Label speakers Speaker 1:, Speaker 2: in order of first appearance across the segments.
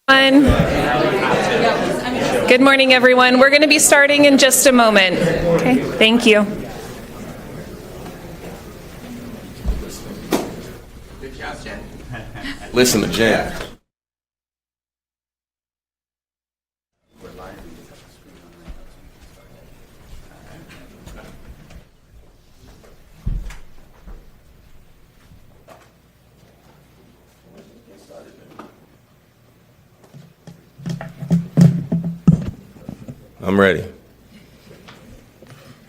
Speaker 1: Good morning, everyone. We're going to be starting in just a moment. Okay, thank you.
Speaker 2: Listen to Jen. I'm ready.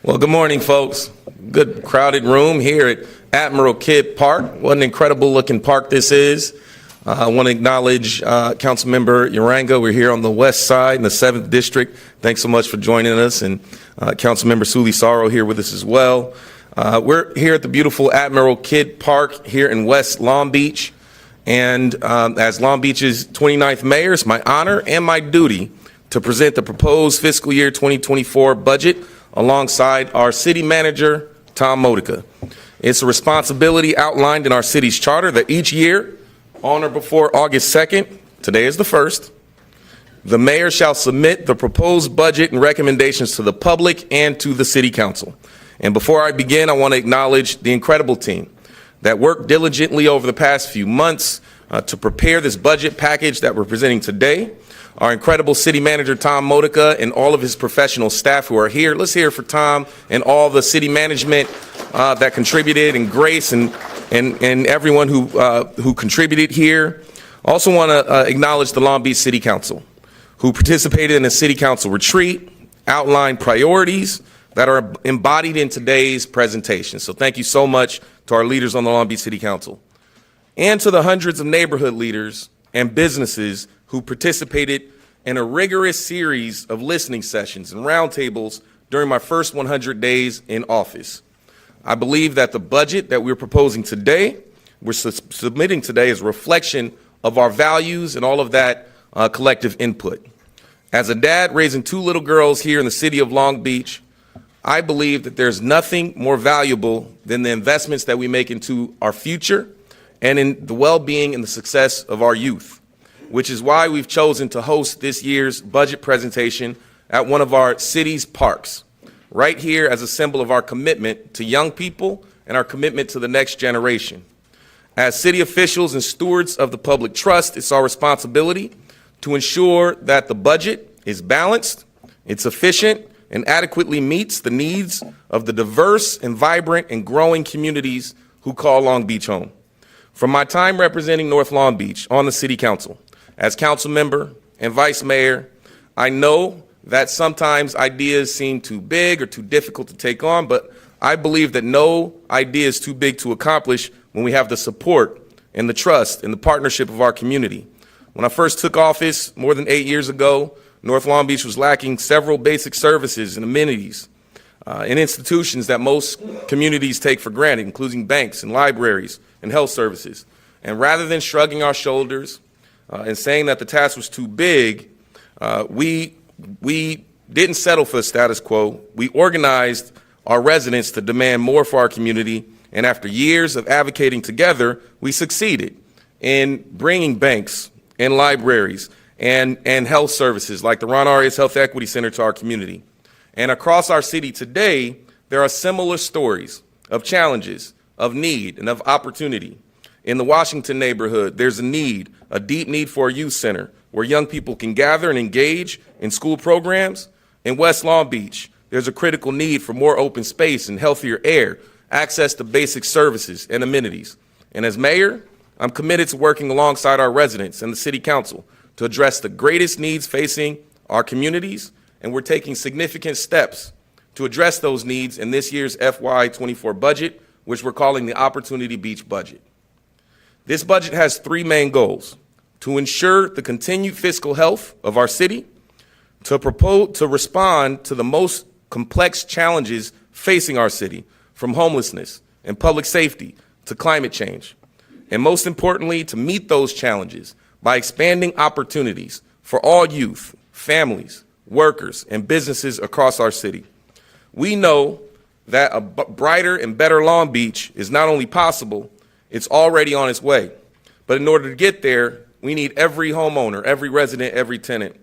Speaker 2: Well, good morning, folks. Good crowded room here at Admiral Kidd Park. What an incredible looking park this is. I want to acknowledge Councilmember Uranga. We're here on the west side in the 7th District. Thanks so much for joining us. And Councilmember Suli Saro here with us as well. We're here at the beautiful Admiral Kidd Park here in West Long Beach. And as Long Beach's 29th mayor, it's my honor and my duty to present the proposed fiscal year 2024 budget alongside our city manager, Tom Modica. It's a responsibility outlined in our city's charter that each year, on or before August 2nd, today is the 1st, the mayor shall submit the proposed budget and recommendations to the public and to the city council. And before I begin, I want to acknowledge the incredible team that worked diligently over the past few months to prepare this budget package that we're presenting today. Our incredible city manager, Tom Modica, and all of his professional staff who are here. Let's hear for Tom and all the city management that contributed, and Grace and everyone who contributed here. Also want to acknowledge the Long Beach City Council, who participated in the city council retreat, outlined priorities that are embodied in today's presentation. So thank you so much to our leaders on the Long Beach City Council, and to the hundreds of neighborhood leaders and businesses who participated in a rigorous series of listening sessions and roundtables during my first 100 days in office. I believe that the budget that we're proposing today, we're submitting today, is a reflection of our values and all of that collective input. As a dad raising 2 little girls here in the city of Long Beach, I believe that there's nothing more valuable than the investments that we make into our future and in the well-being and the success of our youth, which is why we've chosen to host this year's budget presentation at one of our city's parks, right here as a symbol of our commitment to young people and our commitment to the next generation. As city officials and stewards of the public trust, it's our responsibility to ensure that the budget is balanced, it's efficient, and adequately meets the needs of the diverse and vibrant and growing communities who call Long Beach home. From my time representing North Long Beach on the city council, as council member and vice mayor, I know that sometimes ideas seem too big or too difficult to take on, but I believe that no idea is too big to accomplish when we have the support and the trust and the partnership of our community. When I first took office more than 8 years ago, North Long Beach was lacking several basic services and amenities and institutions that most communities take for granted, including banks and libraries and health services. And rather than shrugging our shoulders and saying that the task was too big, we didn't settle for the status quo. We organized our residents to demand more for our community, and after years of advocating together, we succeeded in bringing banks and libraries and health services like the Ron Arias Health Equity Center to our community. And across our city today, there are similar stories of challenges, of need, and of opportunity. In the Washington neighborhood, there's a deep need for a youth center where young people can gather and engage in school programs. In West Long Beach, there's a critical need for more open space and healthier air, access to basic services and amenities. And as mayor, I'm committed to working alongside our residents and the city council to address the greatest needs facing our communities, and we're taking significant steps to address those needs in this year's FY24 budget, which we're calling the Opportunity Beach budget. This budget has 3 main goals: to ensure the continued fiscal health of our city, to respond to the most complex challenges facing our city, from homelessness and public safety to climate change, and most importantly, to meet those challenges by expanding opportunities for all youth, families, workers, and businesses across our city. We know that a brighter and better Long Beach is not only possible, it's already on its way. But in order to get there, we need every homeowner, every resident, every tenant,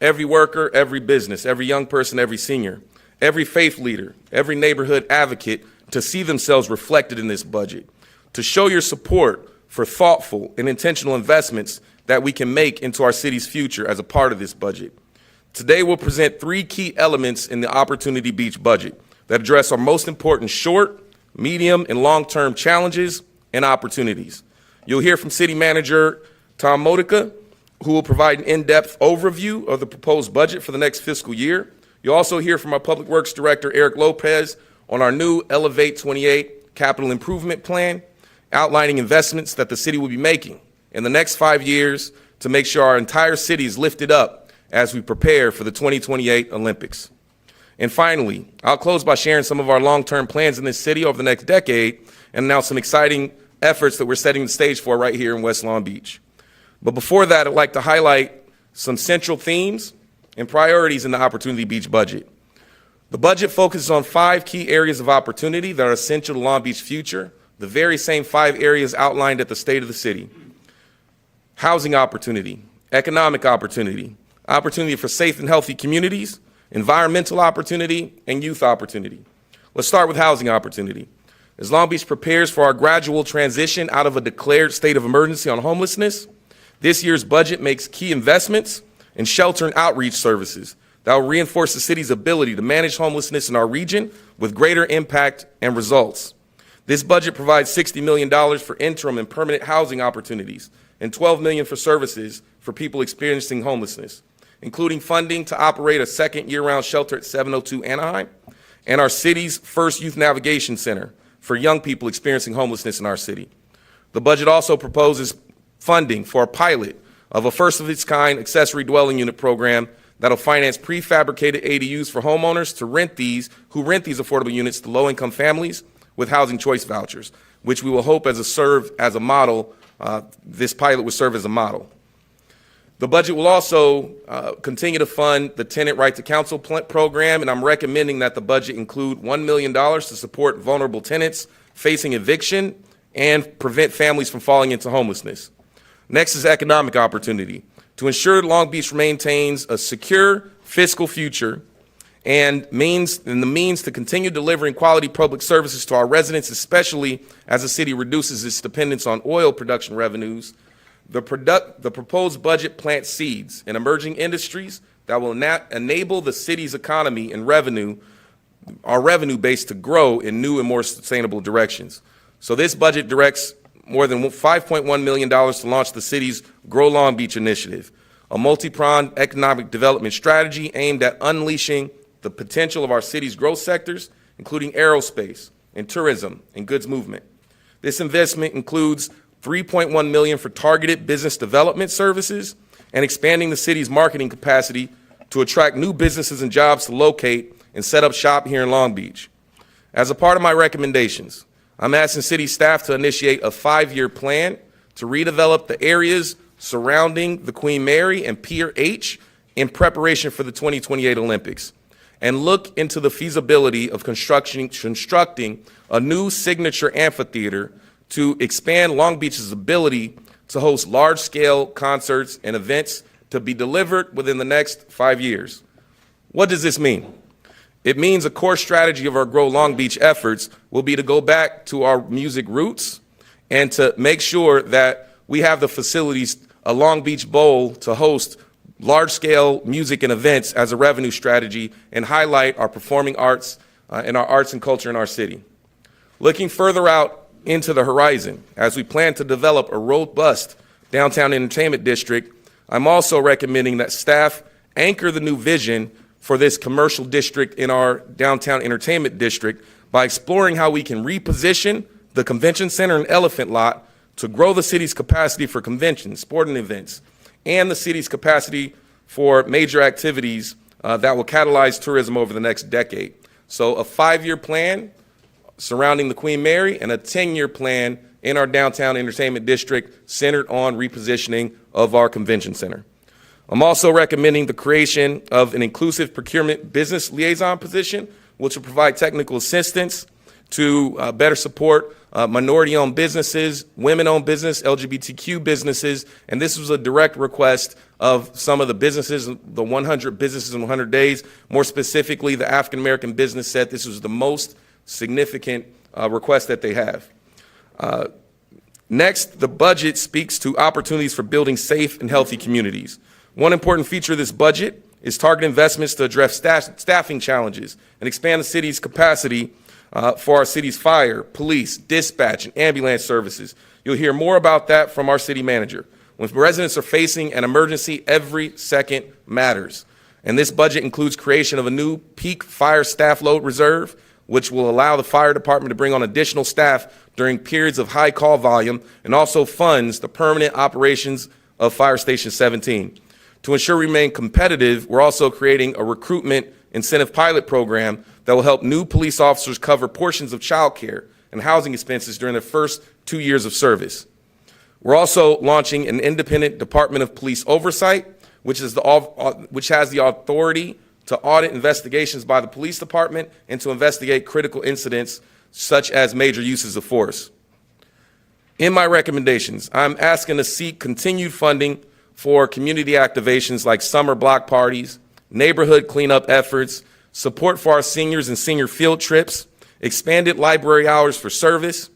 Speaker 2: every worker, every business, every young person, every senior, every faith leader, every neighborhood advocate to see themselves reflected in this budget, to show your support for thoughtful and intentional investments that we can make into our city's future as a part of this budget. Today, we'll present 3 key elements in the Opportunity Beach budget that address our most important short, medium, and long-term challenges and opportunities. You'll hear from City Manager Tom Modica, who will provide an in-depth overview of the proposed budget for the next fiscal year. You'll also hear from our Public Works Director, Eric Lopez, on our new Elevate 28 capital improvement plan, outlining investments that the city will be making in the next 5 years to make sure our entire city is lifted up as we prepare for the 2028 Olympics. And finally, I'll close by sharing some of our long-term plans in this city over the next decade and announce some exciting efforts that we're setting the stage for right here in West Long Beach. But before that, I'd like to highlight some central themes and priorities in the Opportunity Beach budget. The budget focuses on 5 key areas of opportunity that are essential to Long Beach's future, the very same 5 areas outlined at the State of the City. Housing opportunity, economic opportunity, opportunity for safe and healthy communities, environmental opportunity, and youth opportunity. Let's start with housing opportunity. As Long Beach prepares for our gradual transition out of a declared state of emergency on homelessness, this year's budget makes key investments in shelter and outreach services that will reinforce the city's ability to manage homelessness in our region with greater impact and results. This budget provides $60 million for interim and permanent housing opportunities and $12 million for services for people experiencing homelessness, including funding to operate a second year-round shelter at 702 Anaheim and our city's first youth navigation center for young people experiencing homelessness in our city. The budget also proposes funding for a pilot of a first-of-its-kind accessory dwelling unit program that'll finance prefabricated ADUs for homeowners who rent these affordable units to low-income families with housing choice vouchers, which we will hope serve as a model. This pilot will serve as a model. The budget will also continue to fund the Tenant Right to Counsel program, and I'm recommending that the budget include $1 million to support vulnerable tenants facing eviction and prevent families from falling into homelessness. Next is economic opportunity. To ensure Long Beach maintains a secure fiscal future and the means to continue delivering quality public services to our residents, especially as the city reduces its dependence on oil production revenues, the proposed budget plants seeds in emerging industries that will enable the city's economy and our revenue base to grow in new and more sustainable directions. So this budget directs more than $5.1 million to launch the city's Grow Long Beach initiative, a multi-pronged economic development strategy aimed at unleashing the potential of our city's growth sectors, including aerospace and tourism and goods movement. This investment includes $3.1 million for targeted business development services and expanding the city's marketing capacity to attract new businesses and jobs to locate and set up shop here in Long Beach. As a part of my recommendations, I'm asking city staff to initiate a 5-year plan to redevelop the areas surrounding the Queen Mary and Pier H in preparation for the 2028 Olympics, and look into the feasibility of constructing a new signature amphitheater to expand Long Beach's ability to host large-scale concerts and events to be delivered within the next 5 years. What does this mean? It means a core strategy of our Grow Long Beach efforts will be to go back to our music roots and to make sure that we have the facilities, a Long Beach Bowl, to host large-scale music and events as a revenue strategy and highlight our performing arts and our arts and culture in our city. Looking further out into the horizon, as we plan to develop a robust downtown entertainment district, I'm also recommending that staff anchor the new vision for this commercial district in our downtown entertainment district by exploring how we can reposition the convention center and elephant lot to grow the city's capacity for conventions, sporting events, and the city's capacity for major activities that will catalyze tourism over the next decade. So a 5-year plan surrounding the Queen Mary and a 10-year plan in our downtown entertainment district centered on repositioning of our convention center. I'm also recommending the creation of an inclusive procurement business liaison position, which will provide technical assistance to better support minority-owned businesses, women-owned business, LGBTQ businesses, and this was a direct request of some of the businesses, the 100 businesses in 100 days. More specifically, the African-American business said this was the most significant request that they have. Next, the budget speaks to opportunities for building safe and healthy communities. One important feature of this budget is targeted investments to address staffing challenges and expand the city's capacity for our city's fire, police, dispatch, and ambulance services. You'll hear more about that from our city manager. When residents are facing an emergency, every second matters. And this budget includes creation of a new peak fire staff load reserve, which will allow the fire department to bring on additional staff during periods of high call volume, and also funds the permanent operations of Fire Station 17. To ensure we remain competitive, we're also creating a recruitment incentive pilot program that will help new police officers cover portions of child care and housing expenses during their first 2 years of service. We're also launching an independent Department of Police Oversight, which has the authority to audit investigations by the police department and to investigate critical incidents such as major uses of force. In my recommendations, I'm asking to seek continued funding for community activations like summer block parties, neighborhood cleanup efforts, support for our seniors and senior field trips, expanded library hours for service,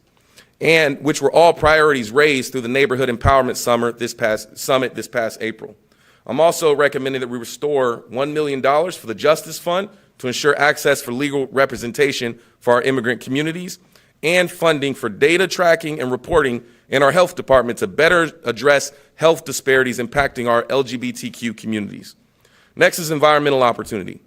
Speaker 2: and which were all priorities raised through the Neighborhood Empowerment Summit this past April. I'm also recommending that we restore $1 million for the Justice Fund to ensure access for legal representation for our immigrant communities, and funding for data tracking and reporting in our health department to better address health disparities impacting our LGBTQ communities. Next is environmental opportunity.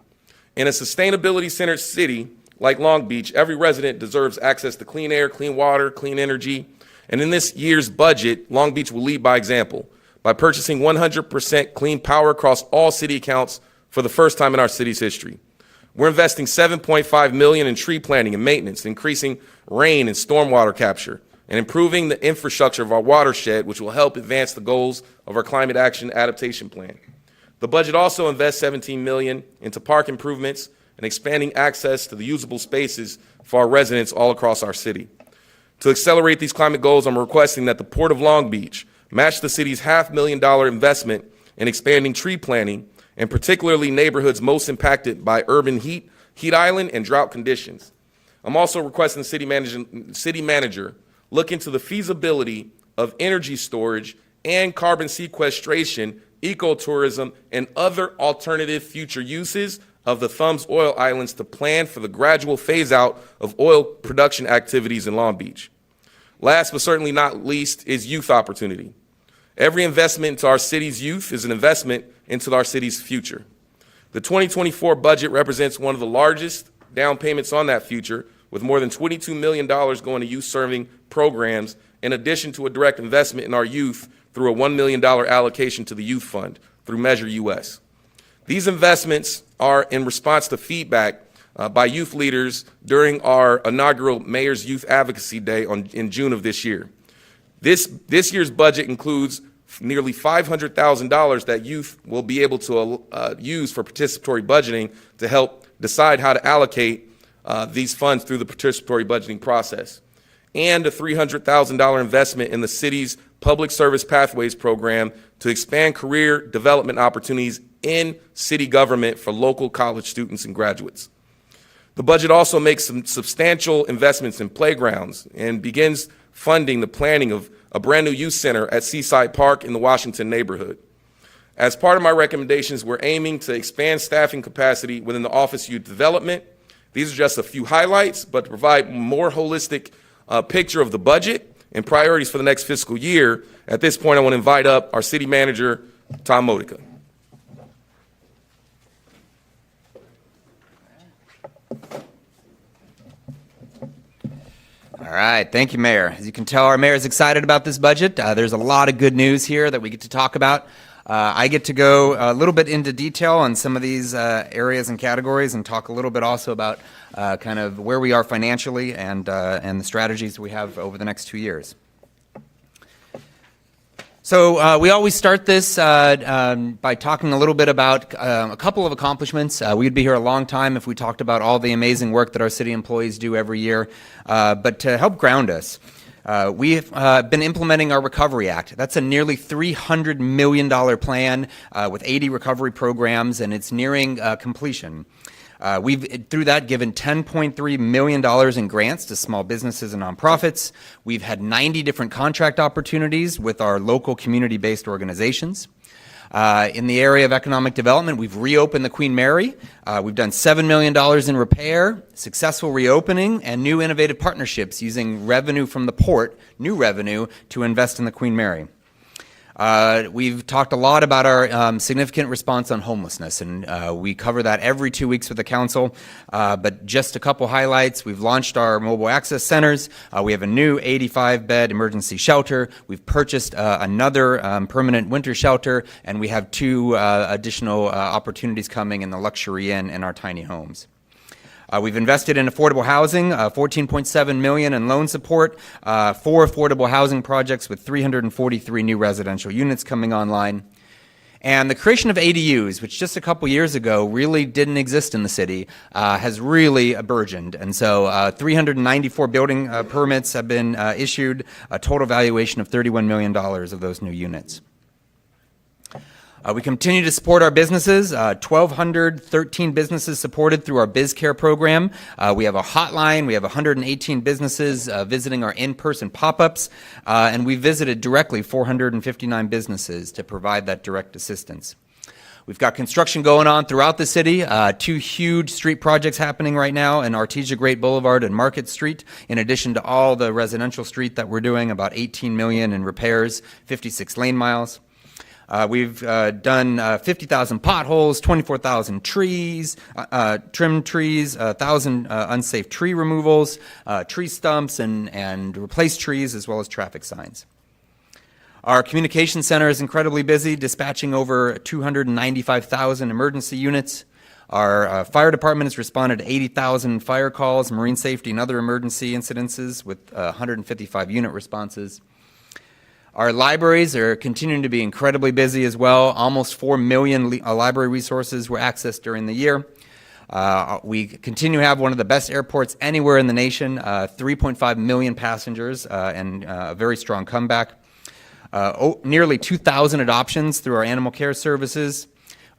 Speaker 2: In a sustainability-centered city like Long Beach, every resident deserves access to clean air, clean water, clean energy. And in this year's budget, Long Beach will lead by example by purchasing 100% clean power across all city accounts for the first time in our city's history. We're investing $7.5 million in tree planting and maintenance, increasing rain and stormwater capture, and improving the infrastructure of our watershed, which will help advance the goals of our climate action adaptation plan. The budget also invests $17 million into park improvements and expanding access to the usable spaces for our residents all across our city. To accelerate these climate goals, I'm requesting that the Port of Long Beach match the city's $500,000 investment in expanding tree planting, and particularly neighborhoods most impacted by urban heat island, and drought conditions. I'm also requesting the city manager look into the feasibility of energy storage and carbon sequestration, ecotourism, and other alternative future uses of the Thumbs Oil Islands to plan for the gradual phase out of oil production activities in Long Beach. Last but certainly not least is youth opportunity. Every investment into our city's youth is an investment into our city's future. The 2024 budget represents one of the largest down payments on that future, with more than $22 million going to youth-serving programs, in addition to a direct investment in our youth through a $1 million allocation to the Youth Fund through Measure US. These investments are in response to feedback by youth leaders during our inaugural Mayor's Youth Advocacy Day in June of this year. This year's budget includes nearly $500,000 that youth will be able to use for participatory budgeting to help decide how to allocate these funds through the participatory budgeting process, and a $300,000 investment in the city's Public Service Pathways program to expand career development opportunities in city government for local college students and graduates. The budget also makes some substantial investments in playgrounds and begins funding the planning of a brand new youth center at Seaside Park in the Washington neighborhood. As part of my recommendations, we're aiming to expand staffing capacity within the Office of Youth Development. These are just a few highlights, but to provide a more holistic picture of the budget and priorities for the next fiscal year, at this point I want to invite up our city manager, Tom Modica.
Speaker 3: All right, thank you, Mayor. As you can tell, our mayor is excited about this budget. There's a lot of good news here that we get to talk about. I get to go a little bit into detail on some of these areas and categories, and talk a little bit also about kind of where we are financially and the strategies we have over the next 2 years. So we always start this by talking a little bit about a couple of accomplishments. We'd be here a long time if we talked about all the amazing work that our city employees do every year. But to help ground us, we've been implementing our Recovery Act. That's a nearly $300 million plan with 80 recovery programs, and it's nearing completion. We've, through that, given $10.3 million in grants to small businesses and nonprofits. We've had 90 different contract opportunities with our local community-based organizations. In the area of economic development, we've reopened the Queen Mary. We've done $7 million in repair, successful reopening, and new innovative partnerships using revenue from the port, new revenue, to invest in the Queen Mary. We've talked a lot about our significant response on homelessness, and we cover that every 2 weeks with the council. But just a couple highlights. We've launched our mobile access centers. We have a new 85-bed emergency shelter. We've purchased another permanent winter shelter, and we have 2 additional opportunities coming in the luxury inn and our tiny homes. We've invested in affordable housing, $14.7 million in loan support, 4 affordable housing projects with 343 new residential units coming online. And the creation of ADUs, which just a couple years ago really didn't exist in the city, has really burgeoned. And so 394 building permits have been issued, a total valuation of $31 million of those new units. We continue to support our businesses, 1,213 businesses supported through our BizCare program. We have a hotline. We have 118 businesses visiting our in-person pop-ups, and we visited directly 459 businesses to provide that direct assistance. We've got construction going on throughout the city, 2 huge street projects happening right now in Artesia Great Boulevard and Market Street, in addition to all the residential street that we're doing, about $18 million in repairs, 56 lane miles. We've done 50,000 potholes, 24,000 trees, trimmed trees, 1,000 unsafe tree removals, tree stumps, and replaced trees, as well as traffic signs. Our communication center is incredibly busy, dispatching over 295,000 emergency units. Our fire department has responded to 80,000 fire calls, marine safety, and other emergency incidences with 155 unit responses. Our libraries are continuing to be incredibly busy as well. Almost 4 million library resources were accessed during the year. We continue to have one of the best airports anywhere in the nation, 3.5 million passengers, and a very strong comeback. Nearly 2,000 adoptions through our animal care services.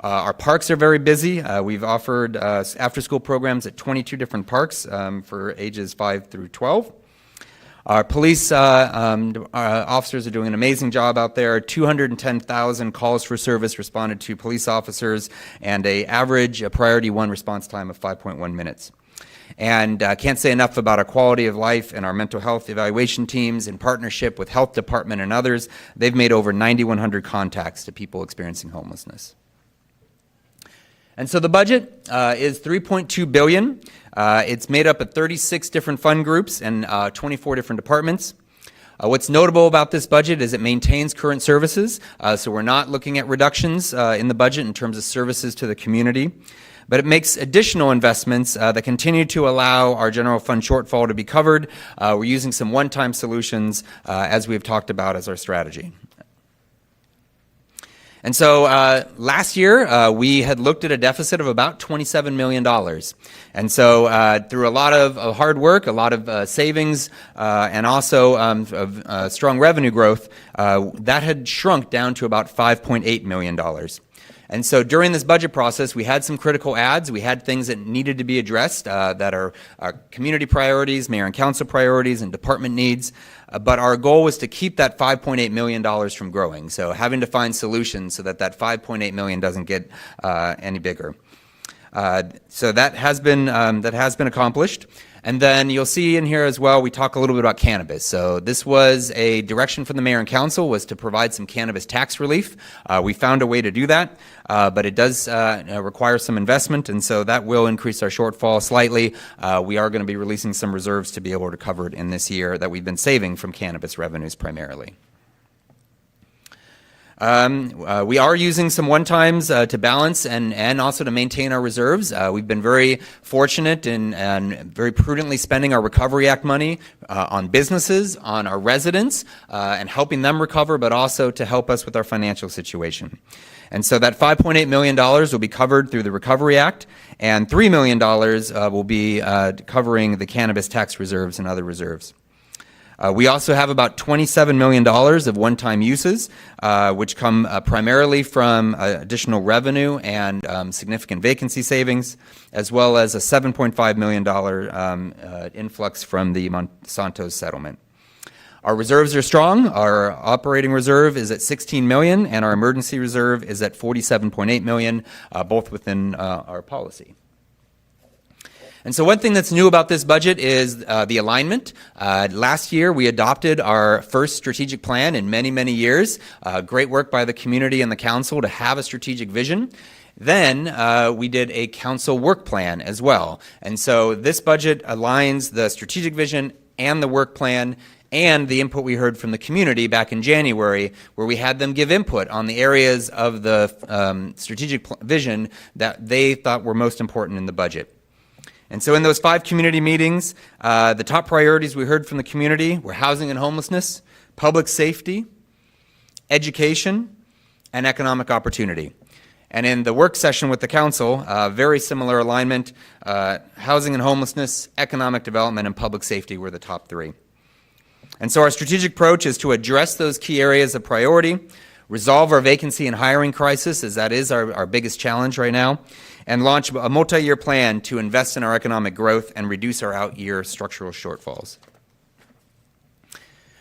Speaker 3: Our parks are very busy. We've offered after-school programs at 22 different parks for ages 5 through 12. Our police officers are doing an amazing job out there. 210,000 calls for service responded to police officers, and an average priority 1 response time of 5.1 minutes. And can't say enough about our quality of life and our mental health evaluation teams in partnership with health department and others. They've made over 9,100 contacts to people experiencing homelessness. And so the budget is $3.2 billion. It's made up of 36 different fund groups and 24 different departments. What's notable about this budget is it maintains current services, so we're not looking at reductions in the budget in terms of services to the community. But it makes additional investments that continue to allow our general fund shortfall to be covered. We're using some one-time solutions, as we've talked about as our strategy. And so last year, we had looked at a deficit of about $27 million. And so through a lot of hard work, a lot of savings, and also of strong revenue growth, that had shrunk down to about $5.8 million. And so during this budget process, we had some critical adds. We had things that needed to be addressed that are community priorities, mayor and council priorities, and department needs. But our goal was to keep that $5.8 million from growing. So having to find solutions so that that $5.8 million doesn't get any bigger. So that has been accomplished. And then you'll see in here as well, we talk a little bit about cannabis. So this was a direction from the mayor and council, was to provide some cannabis tax relief. We found a way to do that, but it does require some investment, and so that will increase our shortfall slightly. We are going to be releasing some reserves to be able to cover it in this year that we've been saving from cannabis revenues primarily. We are using some one-times to balance and also to maintain our reserves. We've been very fortunate and very prudently spending our Recovery Act money on businesses, on our residents, and helping them recover, but also to help us with our financial situation. And so that $5.8 million will be covered through the Recovery Act, and $3 million will be covering the cannabis tax reserves and other reserves. We also have about $27 million of one-time uses, which come primarily from additional revenue and significant vacancy savings, as well as a $7.5 million influx from the Monsanto settlement. Our reserves are strong. Our operating reserve is at $16 million, and our emergency reserve is at $47.8 million, both within our policy. And so one thing that's new about this budget is the alignment. Last year, we adopted our first strategic plan in many, many years. Great work by the community and the council to have a strategic vision. Then we did a council work plan as well. And so this budget aligns the strategic vision and the work plan and the input we heard from the community back in January, where we had them give input on the areas of the strategic vision that they thought were most important in the budget. And so in those 5 community meetings, the top priorities we heard from the community were housing and homelessness, public safety, education, and economic opportunity. And in the work session with the council, very similar alignment, housing and homelessness, economic development, and public safety were the top 3. And so our strategic approach is to address those key areas of priority, resolve our vacancy and hiring crisis, as that is our biggest challenge right now, and launch a multi-year plan to invest in our economic growth and reduce our out-year structural shortfalls.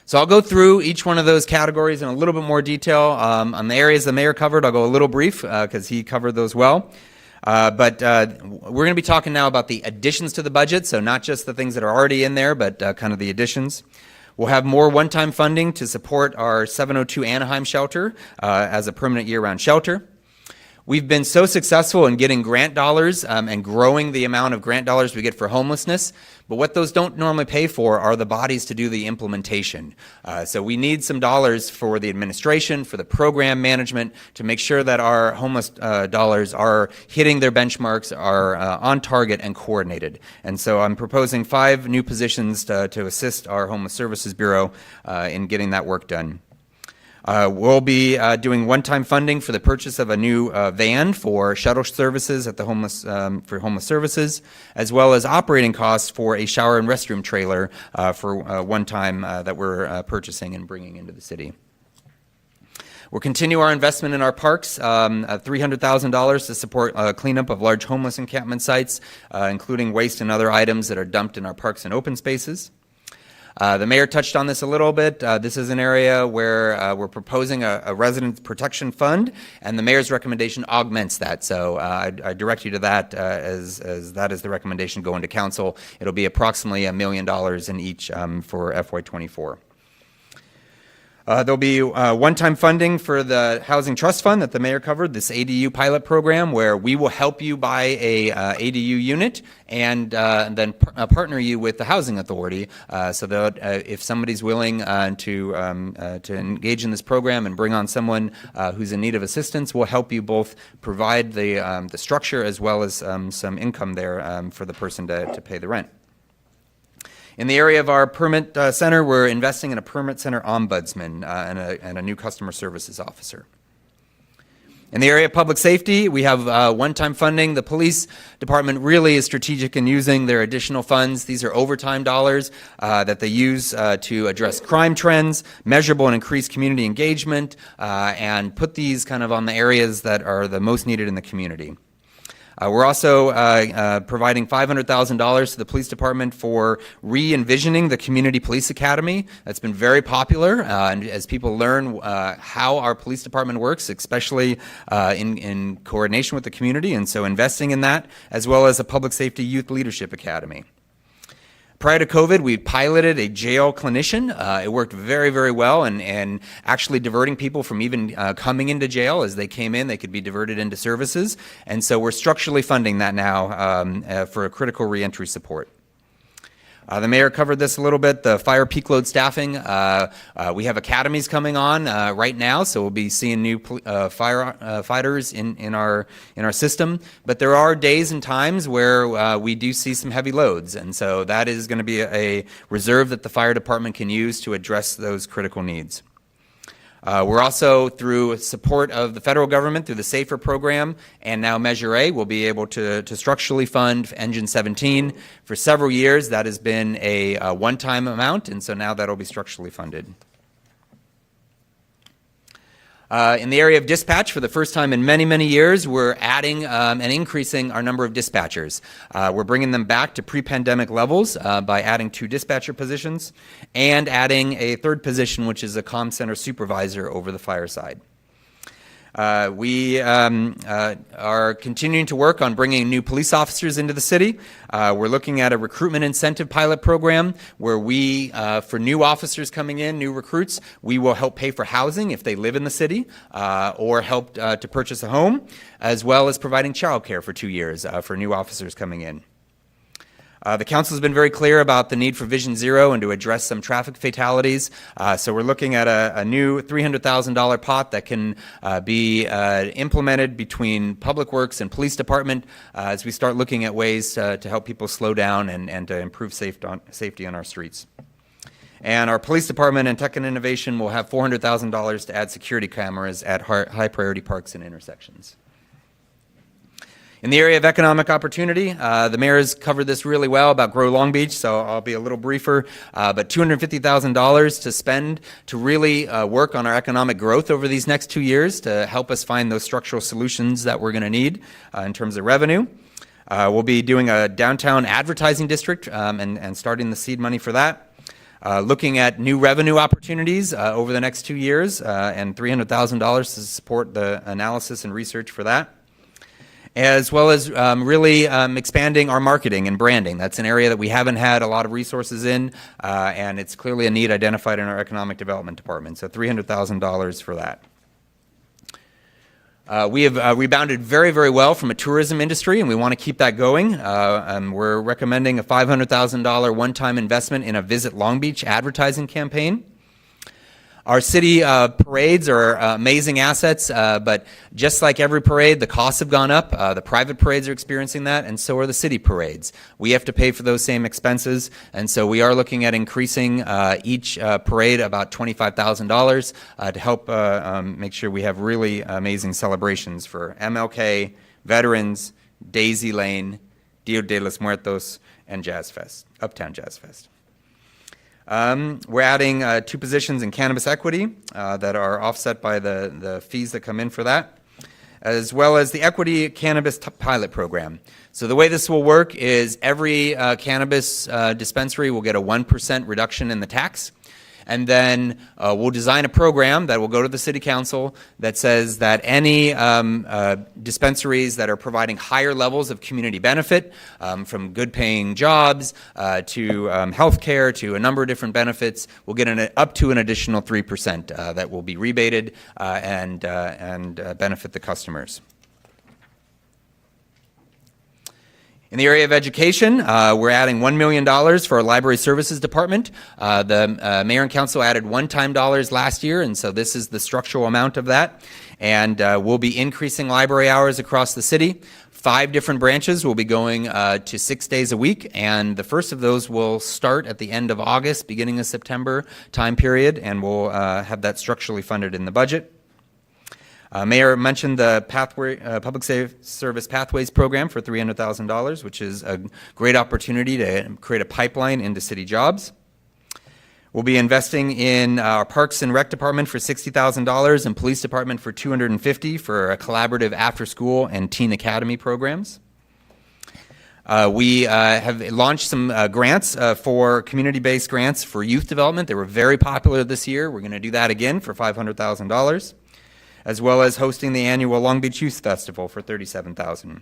Speaker 3: So I'll go through each one of those categories in a little bit more detail. On the areas the mayor covered, I'll go a little brief because he covered those well. But we're going to be talking now about the additions to the budget, so not just the things that are already in there, but kind of the additions. We'll have more one-time funding to support our 702 Anaheim shelter as a permanent year-round shelter. We've been so successful in getting grant dollars and growing the amount of grant dollars we get for homelessness, but what those don't normally pay for are the bodies to do the implementation. So we need some dollars for the administration, for the program management, to make sure that our homeless dollars are hitting their benchmarks, are on target and coordinated. And so I'm proposing 5 new positions to assist our Homeless Services Bureau in getting that work done. We'll be doing one-time funding for the purchase of a new van for shuttle services at the for homeless services, as well as operating costs for a shower and restroom trailer for one time that we're purchasing and bringing into the city. We'll continue our investment in our parks, $300,000 to support cleanup of large homeless encampment sites, including waste and other items that are dumped in our parks and open spaces. The mayor touched on this a little bit. This is an area where we're proposing a resident protection fund, and the mayor's recommendation augments that. So I direct you to that as that is the recommendation going to council. It'll be approximately $1 million in each for FY24. There'll be one-time funding for the Housing Trust Fund that the mayor covered, this ADU pilot program, where we will help you buy a ADU unit and then partner you with the Housing Authority so that if somebody's willing to engage in this program and bring on someone who's in need of assistance, we'll help you both provide the structure as well as some income there for the person to pay the rent. In the area of our permit center, we're investing in a permit center ombudsman and a new customer services officer. In the area of public safety, we have one-time funding. The police department really is strategic in using their additional funds. These are overtime dollars that they use to address crime trends, measurable and increase community engagement, and put these kind of on the areas that are the most needed in the community. We're also providing $500,000 to the police department for re-envisioning the Community Police Academy. That's been very popular, and as people learn how our police department works, especially in coordination with the community, and so investing in that, as well as a Public Safety Youth Leadership Academy. Prior to COVID, we piloted a jail clinician. It worked very, very well, and actually diverting people from even coming into jail. As they came in, they could be diverted into services. And so we're structurally funding that now for a critical reentry support. The mayor covered this a little bit, the fire peak load staffing. We have academies coming on right now, so we'll be seeing new firefighters in our system. But there are days and times where we do see some heavy loads, and so that is going to be a reserve that the fire department can use to address those critical needs. We're also, through support of the federal government, through the SAFER program, and now Measure A, we'll be able to structurally fund Engine 17. For several years, that has been a one-time amount, and so now that'll be structurally funded. In the area of dispatch, for the first time in many, many years, we're adding and increasing our number of dispatchers. We're bringing them back to pre-pandemic levels by adding 2 dispatcher positions and adding a 3rd position, which is a comm center supervisor over the fire side. We are continuing to work on bringing new police officers into the city. We're looking at a recruitment incentive pilot program where we, for new officers coming in, new recruits, we will help pay for housing if they live in the city or help to purchase a home, as well as providing childcare for 2 years for new officers coming in. The council has been very clear about the need for Vision Zero and to address some traffic fatalities. So we're looking at a new $300,000 pot that can be implemented between Public Works and Police Department as we start looking at ways to help people slow down and to improve safety on our streets. And our Police Department and Tech and Innovation will have $400,000 to add security cameras at high priority parks and intersections. In the area of economic opportunity, the mayor has covered this really well about Grow Long Beach, so I'll be a little briefer, but $250,000 to spend to really work on our economic growth over these next 2 years to help us find those structural solutions that we're going to need in terms of revenue. We'll be doing a downtown advertising district and starting the seed money for that. Looking at new revenue opportunities over the next 2 years and $300,000 to support the analysis and research for that, as well as really expanding our marketing and branding. That's an area that we haven't had a lot of resources in, and it's clearly a need identified in our economic development department, so $300,000 for that. We have rebounded very, very well from a tourism industry, and we want to keep that going. We're recommending a $500,000 one-time investment in a Visit Long Beach advertising campaign. Our city parades are amazing assets, but just like every parade, the costs have gone up. The private parades are experiencing that, and so are the city parades. We have to pay for those same expenses, and so we are looking at increasing each parade about $25,000 to help make sure we have really amazing celebrations for MLK, Veterans, Daisy Lane, Dia de los Muertos, and Jazz Fest, Uptown Jazz Fest. We're adding 2 positions in cannabis equity that are offset by the fees that come in for that, as well as the equity cannabis pilot program. So the way this will work is every cannabis dispensary will get a 1% reduction in the tax. And then we'll design a program that will go to the city council that says that any dispensaries that are providing higher levels of community benefit, from good paying jobs to health care to a number of different benefits, will get up to an additional 3% that will be rebated and benefit the customers. In the area of education, we're adding $1 million for our library services department. The mayor and council added one-time dollars last year, and so this is the structural amount of that. And we'll be increasing library hours across the city. 5 different branches will be going to 6 days a week, and the first of those will start at the end of August, beginning of September time period, and we'll have that structurally funded in the budget. Mayor mentioned the Public Service Pathways Program for $300,000, which is a great opportunity to create a pipeline into city jobs. We'll be investing in our Parks and Rec Department for $60,000 and Police Department for $250,000 for a collaborative after-school and teen academy programs. We have launched some grants for community-based grants for youth development. They were very popular this year. We're going to do that again for $500,000. As well as hosting the annual Long Beach Youth Festival for $37,000.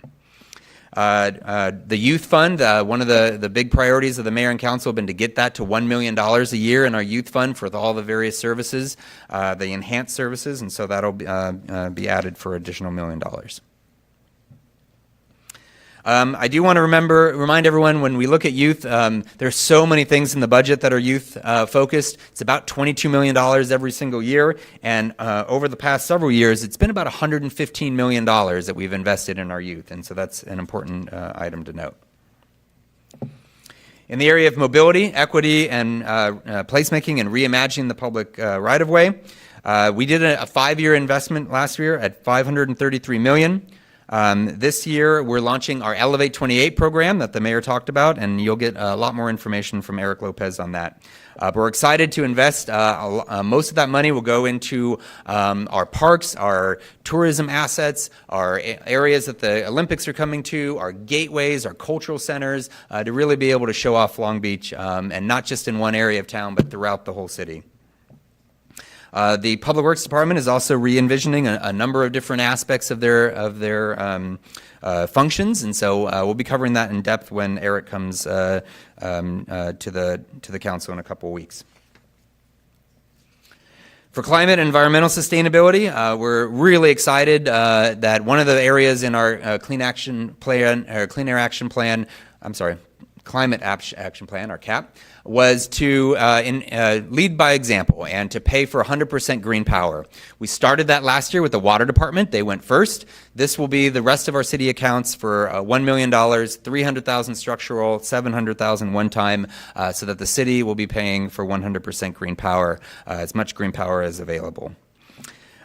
Speaker 3: The Youth Fund, one of the big priorities of the mayor and council have been to get that to $1 million a year in our youth fund for all the various services, the enhanced services, and so that'll be added for additional $1 million. I do want to remind everyone, when we look at youth, there's so many things in the budget that are youth focused. It's about $22 million every single year, and over the past several years, it's been about $115 million that we've invested in our youth, and so that's an important item to note. In the area of mobility, equity, and placemaking and reimagining the public right-of-way, we did a 5-year investment last year at $533 million. This year, we're launching our Elevate 28 program that the mayor talked about, and you'll get a lot more information from Eric Lopez on that. But we're excited to invest. Most of that money will go into our parks, our tourism assets, our areas that the Olympics are coming to, our gateways, our cultural centers, to really be able to show off Long Beach, and not just in one area of town, but throughout the whole city. The Public Works Department is also re-envisioning a number of different aspects of their functions, and so we'll be covering that in depth when Eric comes to the council in a couple of weeks. For climate and environmental sustainability, we're really excited that one of the areas in our Climate Action Plan, our CAP, was to lead by example and to pay for 100% green power. We started that last year with the water department. They went first. This will be the rest of our city accounts for $1 million, $300,000 structural, $700,000 one time, so that the city will be paying for 100% green power, as much green power as available.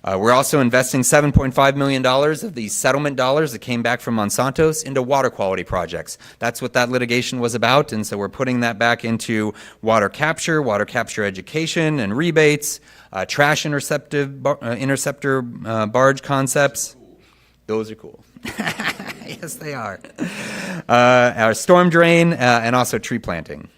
Speaker 3: We're also investing $7.5 million of these settlement dollars that came back from Monsanto's into water quality projects. That's what that litigation was about, and so we're putting that back into water capture education and rebates, trash interceptor barge concepts. Those are cool. Yes, they are. Our storm drain, and also tree planting.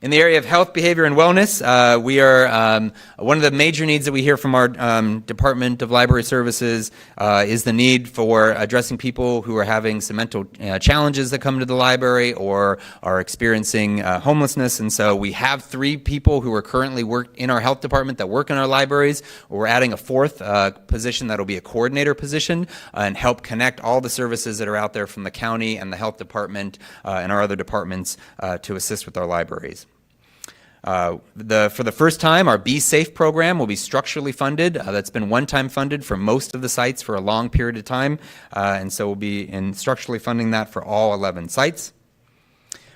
Speaker 3: In the area of health, behavior, and wellness, we are one of the major needs that we hear from our Department of Library Services is the need for addressing people who are having some mental challenges that come to the library or are experiencing homelessness. And so we have 3 people who are currently work in our health department that work in our libraries. We're adding a 4th position that will be a coordinator position and help connect all the services that are out there from the county and the health department and our other departments to assist with our libraries. For the first time, our Be Safe program will be structurally funded. That's been one-time funded for most of the sites for a long period of time, and so we'll be structurally funding that for all 11 sites.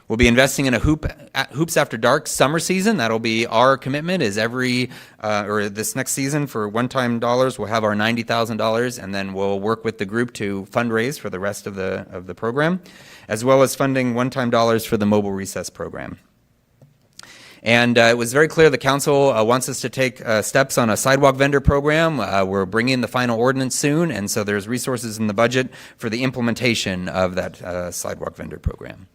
Speaker 3: We'll be investing in a Hoops After Dark summer season. That'll be our commitment is this next season for one-time dollars, we'll have our $90,000, and then we'll work with the group to fundraise for the rest of the program, as well as funding one-time dollars for the mobile recess program. And it was very clear the council wants us to take steps on a sidewalk vendor program. We're bringing the final ordinance soon, and so there's resources in the budget for the implementation of that sidewalk vendor program.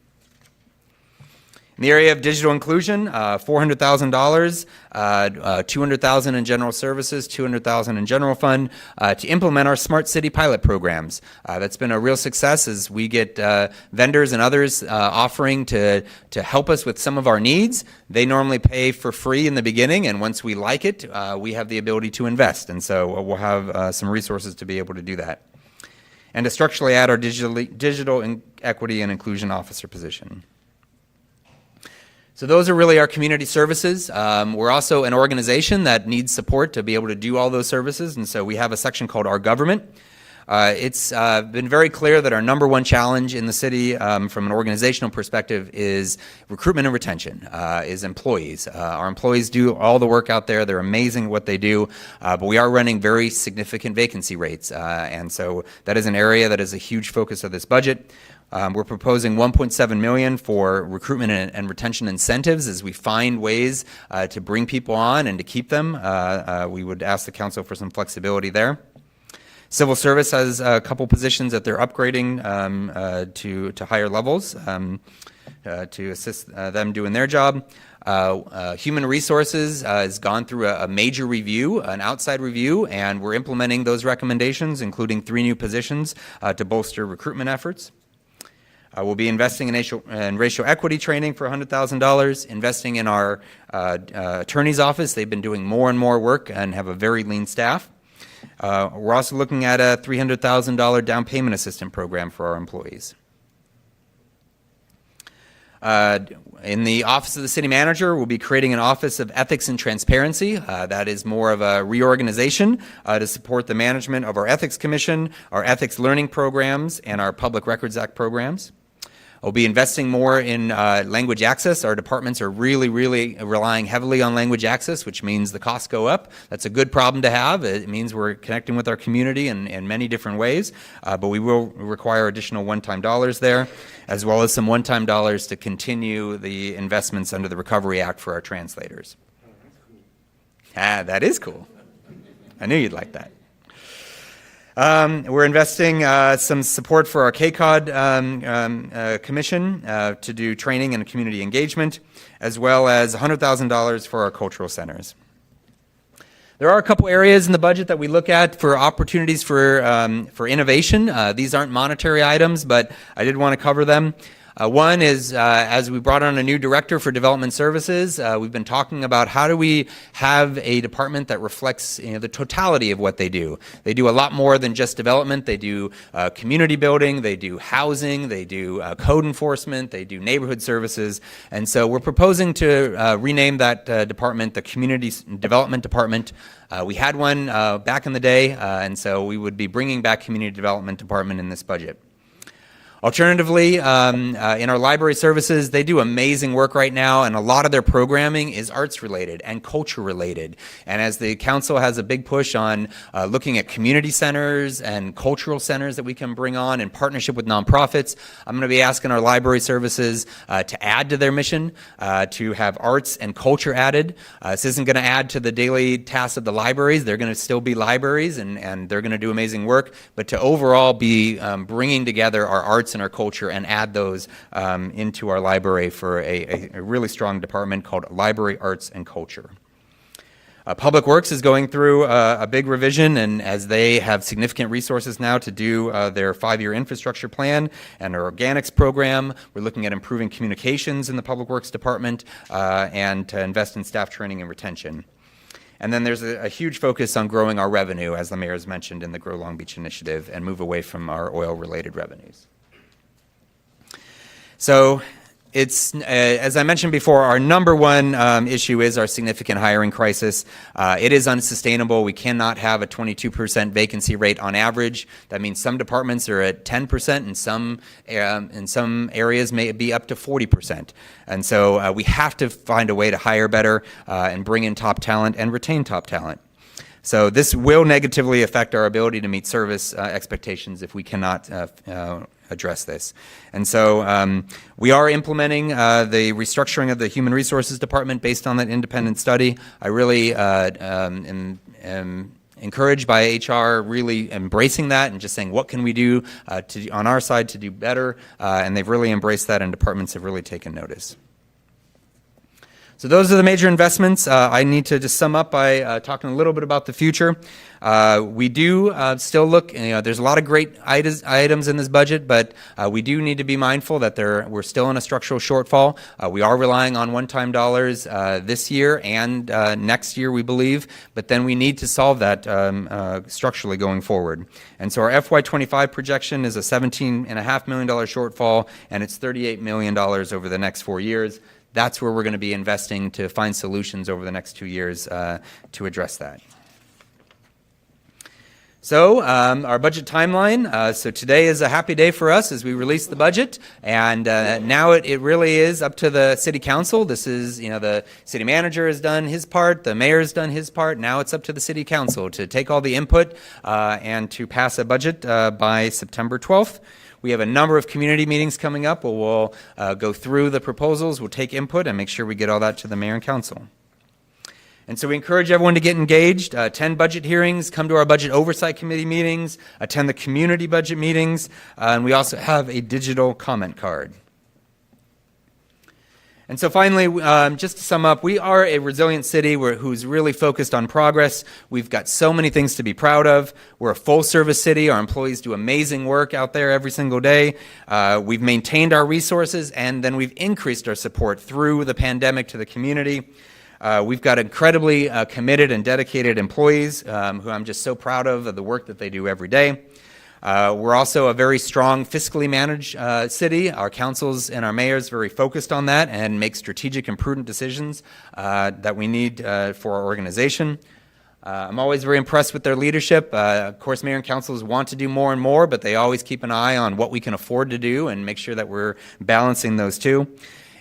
Speaker 3: In the area of digital inclusion, $400,000, $200,000 in general services, $200,000 in general fund to implement our smart city pilot programs. That's been a real success as we get vendors and others offering to help us with some of our needs. They normally pay for free in the beginning, and once we like it, we have the ability to invest, and so we'll have some resources to be able to do that. And to structurally add our digital equity and inclusion officer position. So those are really our community services. We're also an organization that needs support to be able to do all those services, and so we have a section called Our Government. It's been very clear that our number one challenge in the city from an organizational perspective is recruitment and retention, is employees. Our employees do all the work out there. They're amazing at what they do, but we are running very significant vacancy rates, and so that is an area that is a huge focus of this budget. We're proposing $1.7 million for recruitment and retention incentives as we find ways to bring people on and to keep them. We would ask the council for some flexibility there. Civil service has a couple positions that they're upgrading to higher levels to assist them doing their job. Human resources has gone through a major review, an outside review, and we're implementing those recommendations, including 3 new positions to bolster recruitment efforts. We'll be investing in racial equity training for $100,000, investing in our attorney's office. They've been doing more and more work and have a very lean staff. We're also looking at a $300,000 down payment assistance program for our employees. In the Office of the City Manager, we'll be creating an Office of Ethics and Transparency. That is more of a reorganization to support the management of our Ethics Commission, our Ethics Learning programs, and our Public Records Act programs. We'll be investing more in language access. Our departments are really relying heavily on language access, which means the costs go up. That's a good problem to have. It means we're connecting with our community in many different ways, but we will require additional one-time dollars there, as well as some one-time dollars to continue the investments under the Recovery Act for our translators. That is cool. I knew you'd like that. We're investing some support for our KCOD commission to do training and community engagement, as well as $100,000 for our cultural centers. There are a couple areas in the budget that we look at for opportunities for innovation. These aren't monetary items, but I did want to cover them. One is, as we brought on a new director for development services, we've been talking about how do we have a department that reflects the totality of what they do. They do a lot more than just development. They do community building, they do housing, they do code enforcement, they do neighborhood services. And so we're proposing to rename that department the Community Development Department. We had one back in the day, and so we would be bringing back Community Development Department in this budget. Alternatively, in our library services, they do amazing work right now, and a lot of their programming is arts related and culture related. And as the council has a big push on looking at community centers and cultural centers that we can bring on in partnership with nonprofits, I'm going to be asking our library services to add to their mission, to have arts and culture added. This isn't going to add to the daily tasks of the libraries. They're going to still be libraries, and they're going to do amazing work, but to overall be bringing together our arts and our culture and add those into our library for a really strong department called Library Arts and Culture. Public Works is going through a big revision, and as they have significant resources now to do their 5-year infrastructure plan and our organics program, we're looking at improving communications in the Public Works Department and to invest in staff training and retention. And then there's a huge focus on growing our revenue, as the mayor has mentioned in the Grow Long Beach initiative, and move away from our oil-related revenues. So it's, as I mentioned before, our number one issue is our significant hiring crisis. It is unsustainable. We cannot have a 22% vacancy rate on average. That means some departments are at 10%, and in some areas may be up to 40%. And so we have to find a way to hire better and bring in top talent and retain top talent. So this will negatively affect our ability to meet service expectations if we cannot address this. And so we are implementing the restructuring of the Human Resources Department based on that independent study. I really am encouraged by HR really embracing that and just saying, what can we do on our side to do better? And they've really embraced that, and departments have really taken notice. So those are the major investments. I need to just sum up by talking a little bit about the future. We do still look, there's a lot of great items in this budget, but we do need to be mindful that we're still in a structural shortfall. We are relying on one-time dollars this year and next year, we believe, but then we need to solve that structurally going forward. And so our FY25 projection is a $17.5 million shortfall, and it's $38 million over the next 4 years. That's where we're going to be investing to find solutions over the next 2 years to address that. So our budget timeline, so today is a happy day for us as we release the budget, and now it really is up to the city council. This is, the city manager has done his part, the mayor has done his part, now it's up to the city council to take all the input and to pass a budget by September 12th. We have a number of community meetings coming up where we'll go through the proposals, we'll take input, and make sure we get all that to the mayor and council. And so we encourage everyone to get engaged, attend budget hearings, come to our budget oversight committee meetings, attend the community budget meetings, and we also have a digital comment card. And so finally, just to sum up, we are a resilient city who's really focused on progress. We've got so many things to be proud of. We're a full-service city. Our employees do amazing work out there every single day. We've maintained our resources, and then we've increased our support through the pandemic to the community. We've got incredibly committed and dedicated employees who I'm just so proud of the work that they do every day. We're also a very strong fiscally managed city. Our councils and our mayors very focused on that and make strategic and prudent decisions that we need for our organization. I'm always very impressed with their leadership. Of course, mayor and councils want to do more and more, but they always keep an eye on what we can afford to do and make sure that we're balancing those two.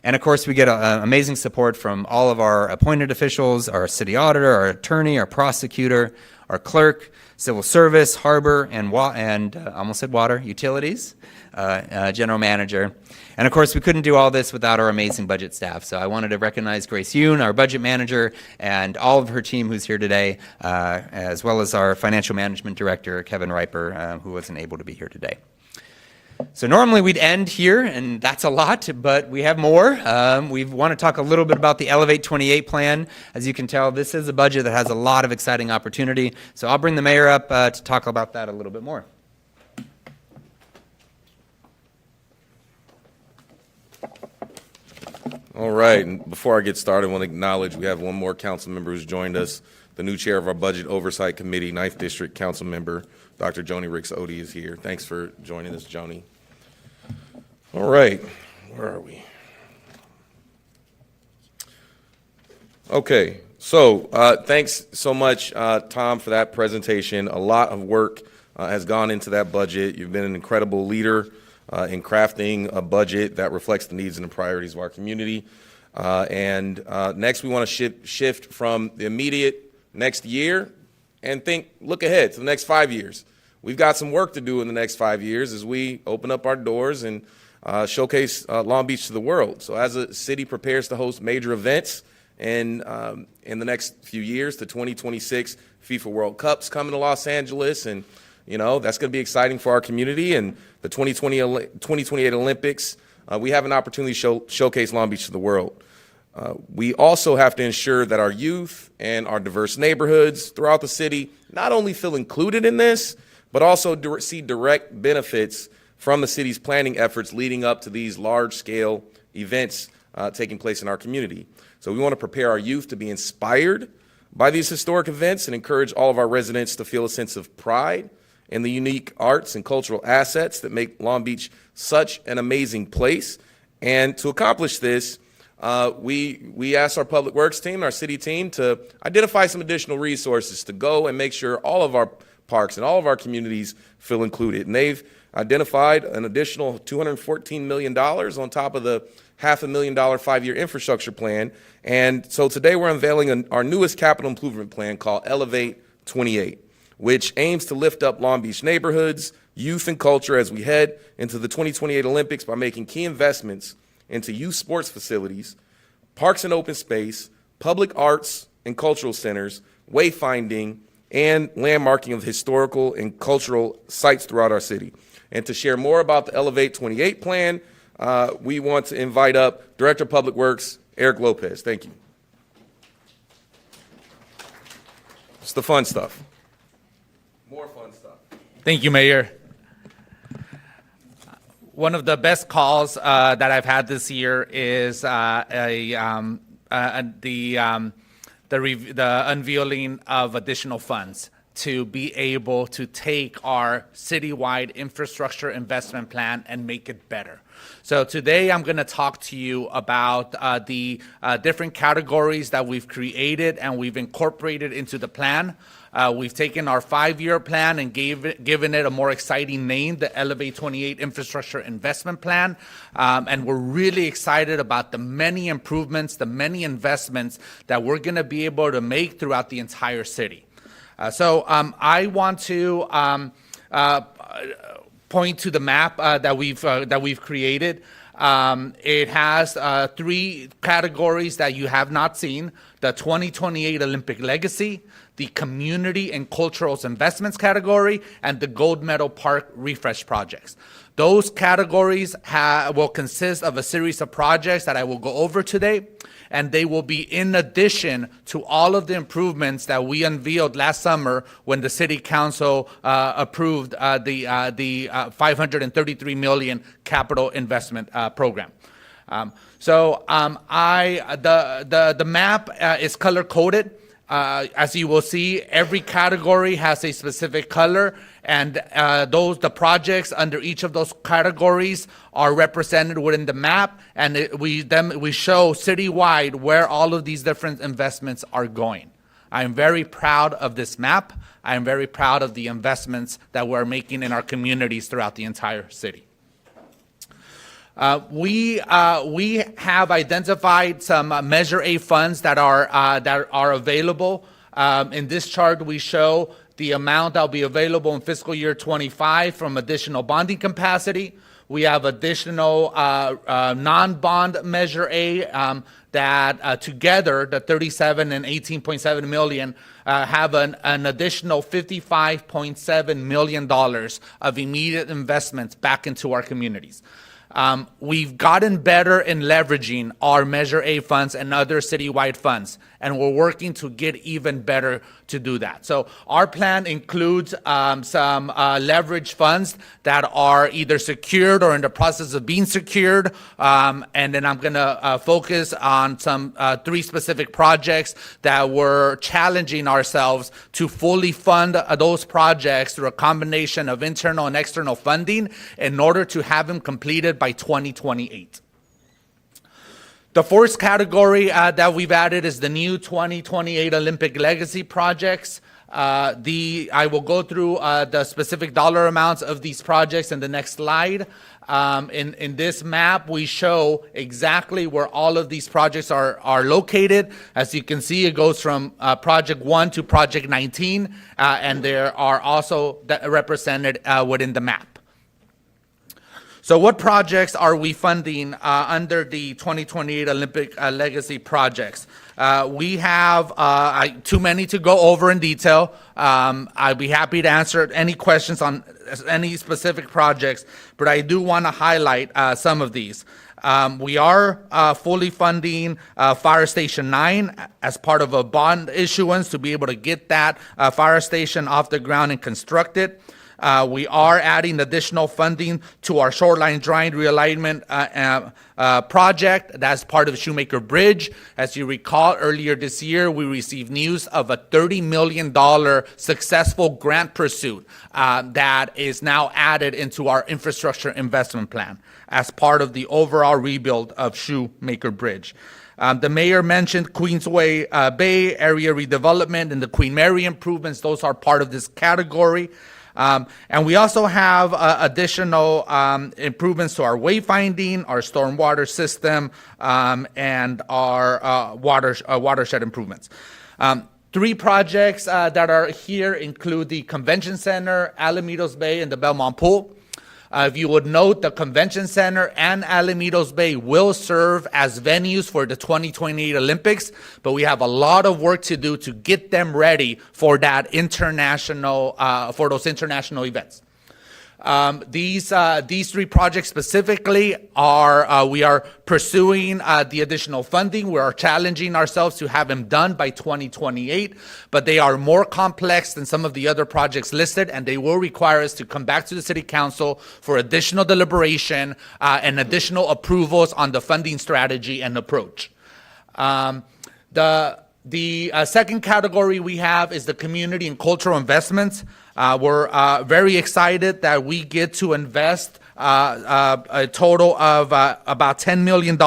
Speaker 3: And of course, we get amazing support from all of our appointed officials, our city auditor, our attorney, our prosecutor, our clerk, civil service, harbor, and almost said water, utilities, general manager. And of course, we couldn't do all this without our amazing budget staff. So I wanted to recognize Grace Yoon, our budget manager, and all of her team who's here today, as well as our financial management director, Kevin Riper, who wasn't able to be here today. So normally we'd end here, and that's a lot, but we have more. We want to talk a little bit about the Elevate 28 plan. As you can tell, this is a budget that has a lot of exciting opportunity. So I'll bring the mayor up to talk about that a little bit more.
Speaker 2: All right, and before I get started, I want to acknowledge we have one more council member who's joined us. The new chair of our Budget Oversight Committee, 9th District Council Member, Dr. Joni Ricks-Odie is here. Thanks for joining us, Joni. All right, where are we? Okay, so thanks so much, Tom, for that presentation. A lot of work has gone into that budget. You've been an incredible leader in crafting a budget that reflects the needs and the priorities of our community. Next, we want to shift from the immediate next year and look ahead to the next 5 years. We've got some work to do in the next 5 years as we open up our doors and showcase Long Beach to the world. So as a city prepares to host major events in the next few years, the 2026 FIFA World Cup's coming to Los Angeles, and that's going to be exciting for our community. And the 2028 Olympics, we have an opportunity to showcase Long Beach to the world. We also have to ensure that our youth and our diverse neighborhoods throughout the city not only feel included in this, but also see direct benefits from the city's planning efforts leading up to these large-scale events taking place in our community. So we want to prepare our youth to be inspired by these historic events and encourage all of our residents to feel a sense of pride in the unique arts and cultural assets that make Long Beach such an amazing place. And to accomplish this, we asked our public works team, our city team, to identify some additional resources to go and make sure all of our parks and all of our communities feel included. And they've identified an additional $214 million on top of the $500,000 5-year infrastructure plan. And so today we're unveiling our newest capital improvement plan called Elevate 28, which aims to lift up Long Beach neighborhoods, youth, and culture as we head into the 2028 Olympics by making key investments into youth sports facilities, parks and open space, public arts and cultural centers, wayfinding, and landmarking of historical and cultural sites throughout our city. And to share more about the Elevate 28 plan, we want to invite up Director of Public Works, Eric Lopez. Thank you. It's the fun stuff. More fun stuff.
Speaker 4: Thank you, Mayor. One of the best calls that I've had this year is the unveiling of additional funds to be able to take our citywide infrastructure investment plan and make it better. So today I'm going to talk to you about the different categories that we've created and we've incorporated into the plan. We've taken our 5-year plan and given it a more exciting name, the Elevate 28 Infrastructure Investment Plan. And we're really excited about the many improvements, the many investments that we're going to be able to make throughout the entire city. So I want to point to the map that we've created. It has 3 categories that you have not seen: the 2028 Olympic Legacy, the Community and Cultural Investments category, and the Gold Medal Park refresh projects. Those categories will consist of a series of projects that I will go over today, and they will be in addition to all of the improvements that we unveiled last summer when the City Council approved the $533 million capital investment program. The map is color coded. As you will see, every category has a specific color, and the projects under each of those categories are represented within the map, and we show citywide where all of these different investments are going. I'm very proud of this map. I'm very proud of the investments that we're making in our communities throughout the entire city. We have identified some Measure A funds that are available. In this chart, we show the amount that will be available in fiscal year 25 from additional bonding capacity. We have additional non-bond Measure A that together, the 37 and 18.7 million, have an additional $55.7 million of immediate investments back into our communities. We've gotten better in leveraging our Measure A funds and other citywide funds, and we're working to get even better to do that. So our plan includes some leverage funds that are either secured or in the process of being secured, and then I'm going to focus on some 3 specific projects that we're challenging ourselves to fully fund those projects through a combination of internal and external funding in order to have them completed by 2028. The fourth category that we've added is the new 2028 Olympic Legacy projects. I will go through the specific dollar amounts of these projects in the next slide. In this map, we show exactly where all of these projects are located. As you can see, it goes from Project 1 to Project 19, and there are also represented within the map. So what projects are we funding under the 2028 Olympic Legacy projects? We have too many to go over in detail. I'd be happy to answer any questions on any specific projects, but I do want to highlight some of these. We are fully funding Fire Station 9 as part of a bond issuance to be able to get that fire station off the ground and constructed. We are adding additional funding to our shoreline drawing realignment project. That's part of Shoemaker Bridge. As you recall, earlier this year, we received news of a $30 million successful grant pursuit that is now added into our infrastructure investment plan as part of the overall rebuild of Shoemaker Bridge. The mayor mentioned Queensway Bay area redevelopment and the Queen Mary improvements. Those are part of this category. And we also have additional improvements to our wayfinding, our stormwater system, and our watershed improvements. 3 projects that are here include the Convention Center, Alamitos Bay, and the Belmont Pool. If you would note, the Convention Center and Alamitos Bay will serve as venues for the 2028 Olympics, but we have a lot of work to do to get them ready for that for those international events. These 3 projects specifically we are pursuing the additional funding. We are challenging ourselves to have them done by 2028, but they are more complex than some of the other projects listed, and they will require us to come back to the City Council for additional deliberation and additional approvals on the funding strategy and approach. The second category we have is the community and cultural investments. We're very excited that we get to invest a total of about $10 million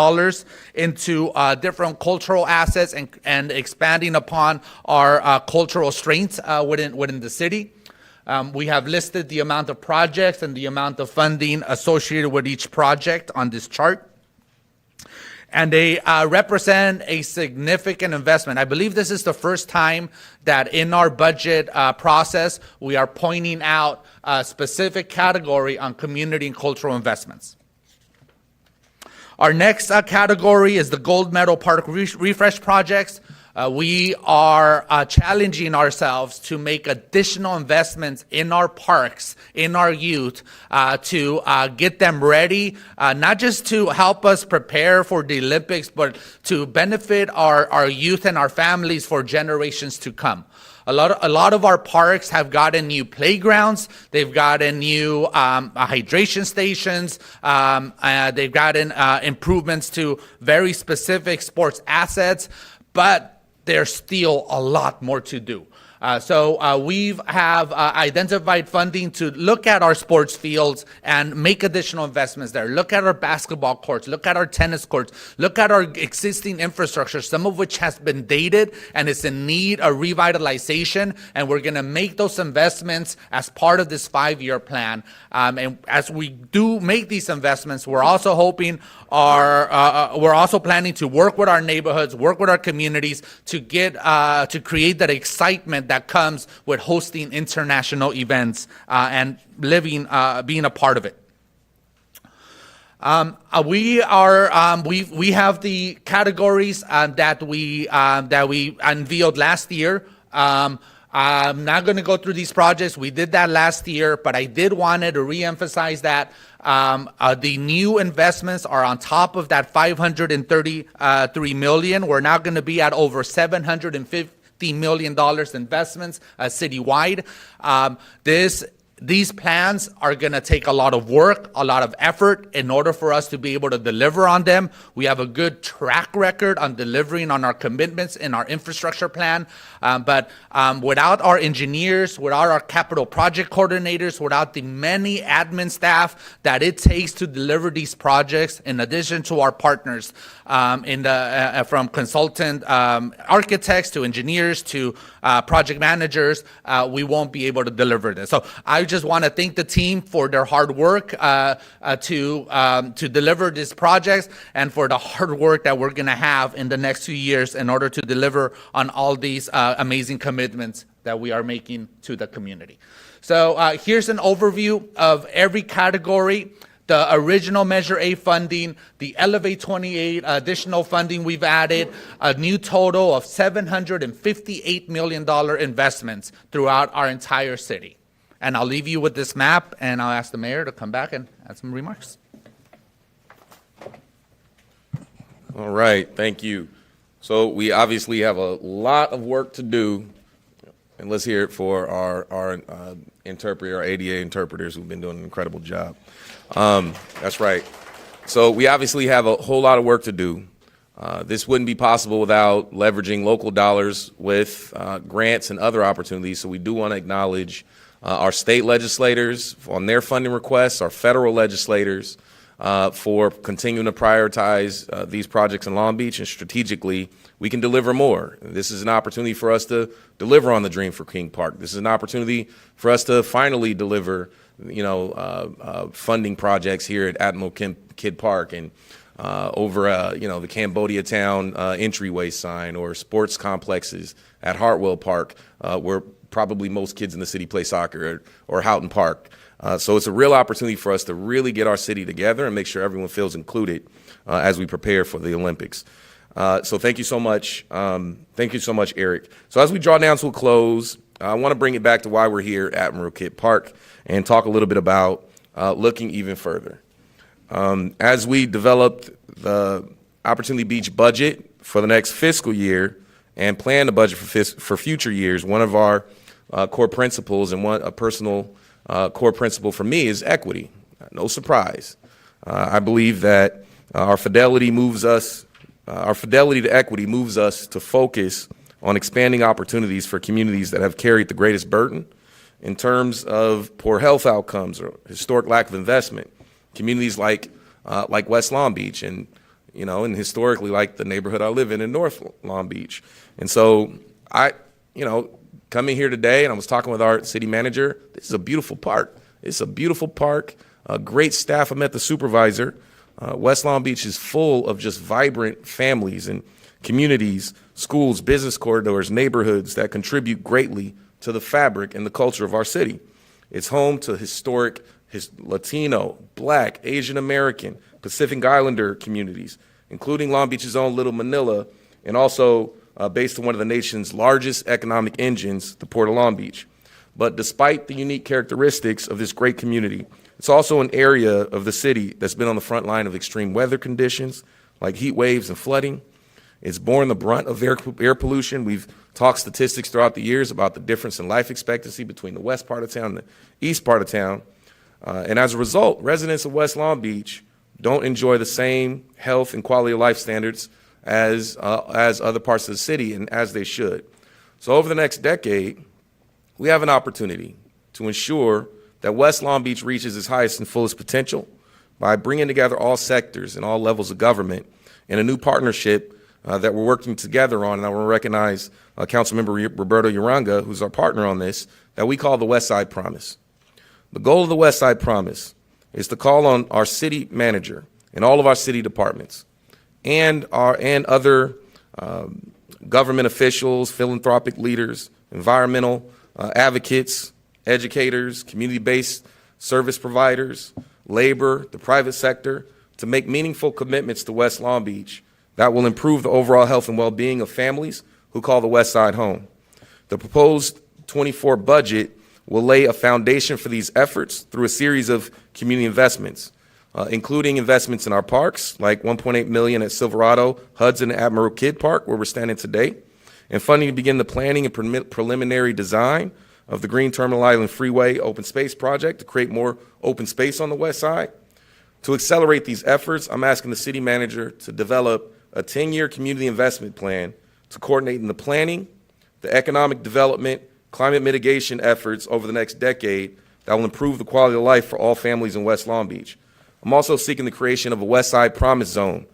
Speaker 4: into different cultural assets and expanding upon our cultural strengths within the city. We have listed the amount of projects and the amount of funding associated with each project on this chart. And they represent a significant investment. I believe this is the first time that in our budget process, we are pointing out a specific category on community and cultural investments. Our next category is the Gold Medal Park refresh projects. We are challenging ourselves to make additional investments in our parks, in our youth, to get them ready, not just to help us prepare for the Olympics, but to benefit our youth and our families for generations to come. A lot of our parks have gotten new playgrounds. They've gotten new hydration stations. They've gotten improvements to very specific sports assets, but there's still a lot more to do. So we have identified funding to look at our sports fields and make additional investments there. Look at our basketball courts, look at our tennis courts, look at our existing infrastructure, some of which has been dated and is in need of revitalization. And we're going to make those investments as part of this 5-year plan. And as we do make these investments, we're also hoping we're also planning to work with our neighborhoods, work with our communities to get to create that excitement that comes with hosting international events and being a part of it. We have the categories that we unveiled last year. I'm not going to go through these projects. We did that last year, but I did wanted to reemphasize that the new investments are on top of that $533 million. We're now going to be at over $750 million investments citywide. These plans are going to take a lot of work, a lot of effort in order for us to be able to deliver on them. We have a good track record on delivering on our commitments in our infrastructure plan. But without our engineers, without our capital project coordinators, without the many admin staff that it takes to deliver these projects, in addition to our partners from consultant architects to engineers to project managers, we won't be able to deliver this. So I just want to thank the team for their hard work to deliver these projects and for the hard work that we're going to have in the next few years in order to deliver on all these amazing commitments that we are making to the community. So here's an overview of every category. The original Measure A funding, the Elevate 28 additional funding we've added, a new total of $758 million investments throughout our entire city. And I'll leave you with this map, and I'll ask the mayor to come back and add some remarks.
Speaker 2: All right, thank you. So we obviously have a lot of work to do, and let's hear it for our interpreter, our ADA interpreters who've been doing an incredible job. That's right. So we obviously have a whole lot of work to do. This wouldn't be possible without leveraging local dollars with grants and other opportunities. So we do want to acknowledge our state legislators on their funding requests, our federal legislators for continuing to prioritize these projects in Long Beach, and strategically we can deliver more. This is an opportunity for us to deliver on the dream for King Park. This is an opportunity for us to finally deliver funding projects here at Admiral Kidd Park and over the Cambodia Town entryway sign, or sports complexes at Hartwell Park where probably most kids in the city play soccer, or Houghton Park. So it's a real opportunity for us to really get our city together and make sure everyone feels included as we prepare for the Olympics. So thank you so much. Thank you so much, Eric. So as we draw down to a close, I want to bring it back to why we're here at Admiral Kidd Park and talk a little bit about looking even further. As we developed the Opportunity Beach budget for the next fiscal year and plan the budget for future years, one of our core principles, and a personal core principle for me, is equity. No surprise. I believe that our fidelity to equity moves us to focus on expanding opportunities for communities that have carried the greatest burden in terms of poor health outcomes or historic lack of investment. Communities like West Long Beach and historically like the neighborhood I live in North Long Beach. And so coming here today, and I was talking with our city manager, this is a beautiful park. It's a beautiful park, great staff. I met the supervisor. West Long Beach is full of just vibrant families and communities, schools, business corridors, neighborhoods that contribute greatly to the fabric and the culture of our city. It's home to historic Latino, Black, Asian American, Pacific Islander communities, including Long Beach's own Little Manila, and also based on one of the nation's largest economic engines, the Port of Long Beach. But despite the unique characteristics of this great community, it's also an area of the city that's been on the front line of extreme weather conditions like heat waves and flooding. It's borne the brunt of air pollution. We've talked statistics throughout the years about the difference in life expectancy between the west part of town and the east part of town. And as a result, residents of West Long Beach don't enjoy the same health and quality of life standards as other parts of the city, and as they should. So over the next decade, we have an opportunity to ensure that West Long Beach reaches its highest and fullest potential by bringing together all sectors and all levels of government in a new partnership that we're working together on. And I want to recognize Councilmember Roberto Uranga, who's our partner on this, that we call the West Side Promise. The goal of the West Side Promise is to call on our city manager and all of our city departments and other government officials, philanthropic leaders, environmental advocates, educators, community-based service providers, labor, the private sector, to make meaningful commitments to West Long Beach that will improve the overall health and well-being of families who call the West Side home. The proposed 24 budget will lay a foundation for these efforts through a series of community investments, including investments in our parks, like $1.8 million at Silverado, Hudson, and Admiral Kidd Park, where we're standing today, and funding to begin the planning and preliminary design of the Green Terminal Island Freeway Open Space Project to create more open space on the west side. To accelerate these efforts, I'm asking the city manager to develop a 10-year community investment plan to coordinate in the planning, the economic development, climate mitigation efforts over the next decade that will improve the quality of life for all families in West Long Beach. I'm also seeking the creation of a West Side Promise Zone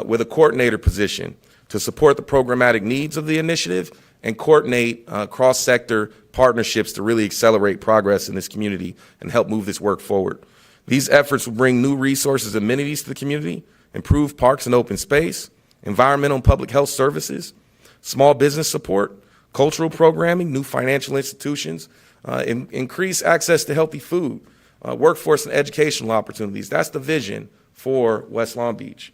Speaker 2: with a coordinator position to support the programmatic needs of the initiative and coordinate cross-sector partnerships to really accelerate progress in this community and help move this work forward. These efforts will bring new resources and amenities to the community, improve parks and open space, environmental and public health services, small business support, cultural programming, new financial institutions, increase access to healthy food, workforce and educational opportunities. That's the vision for West Long Beach.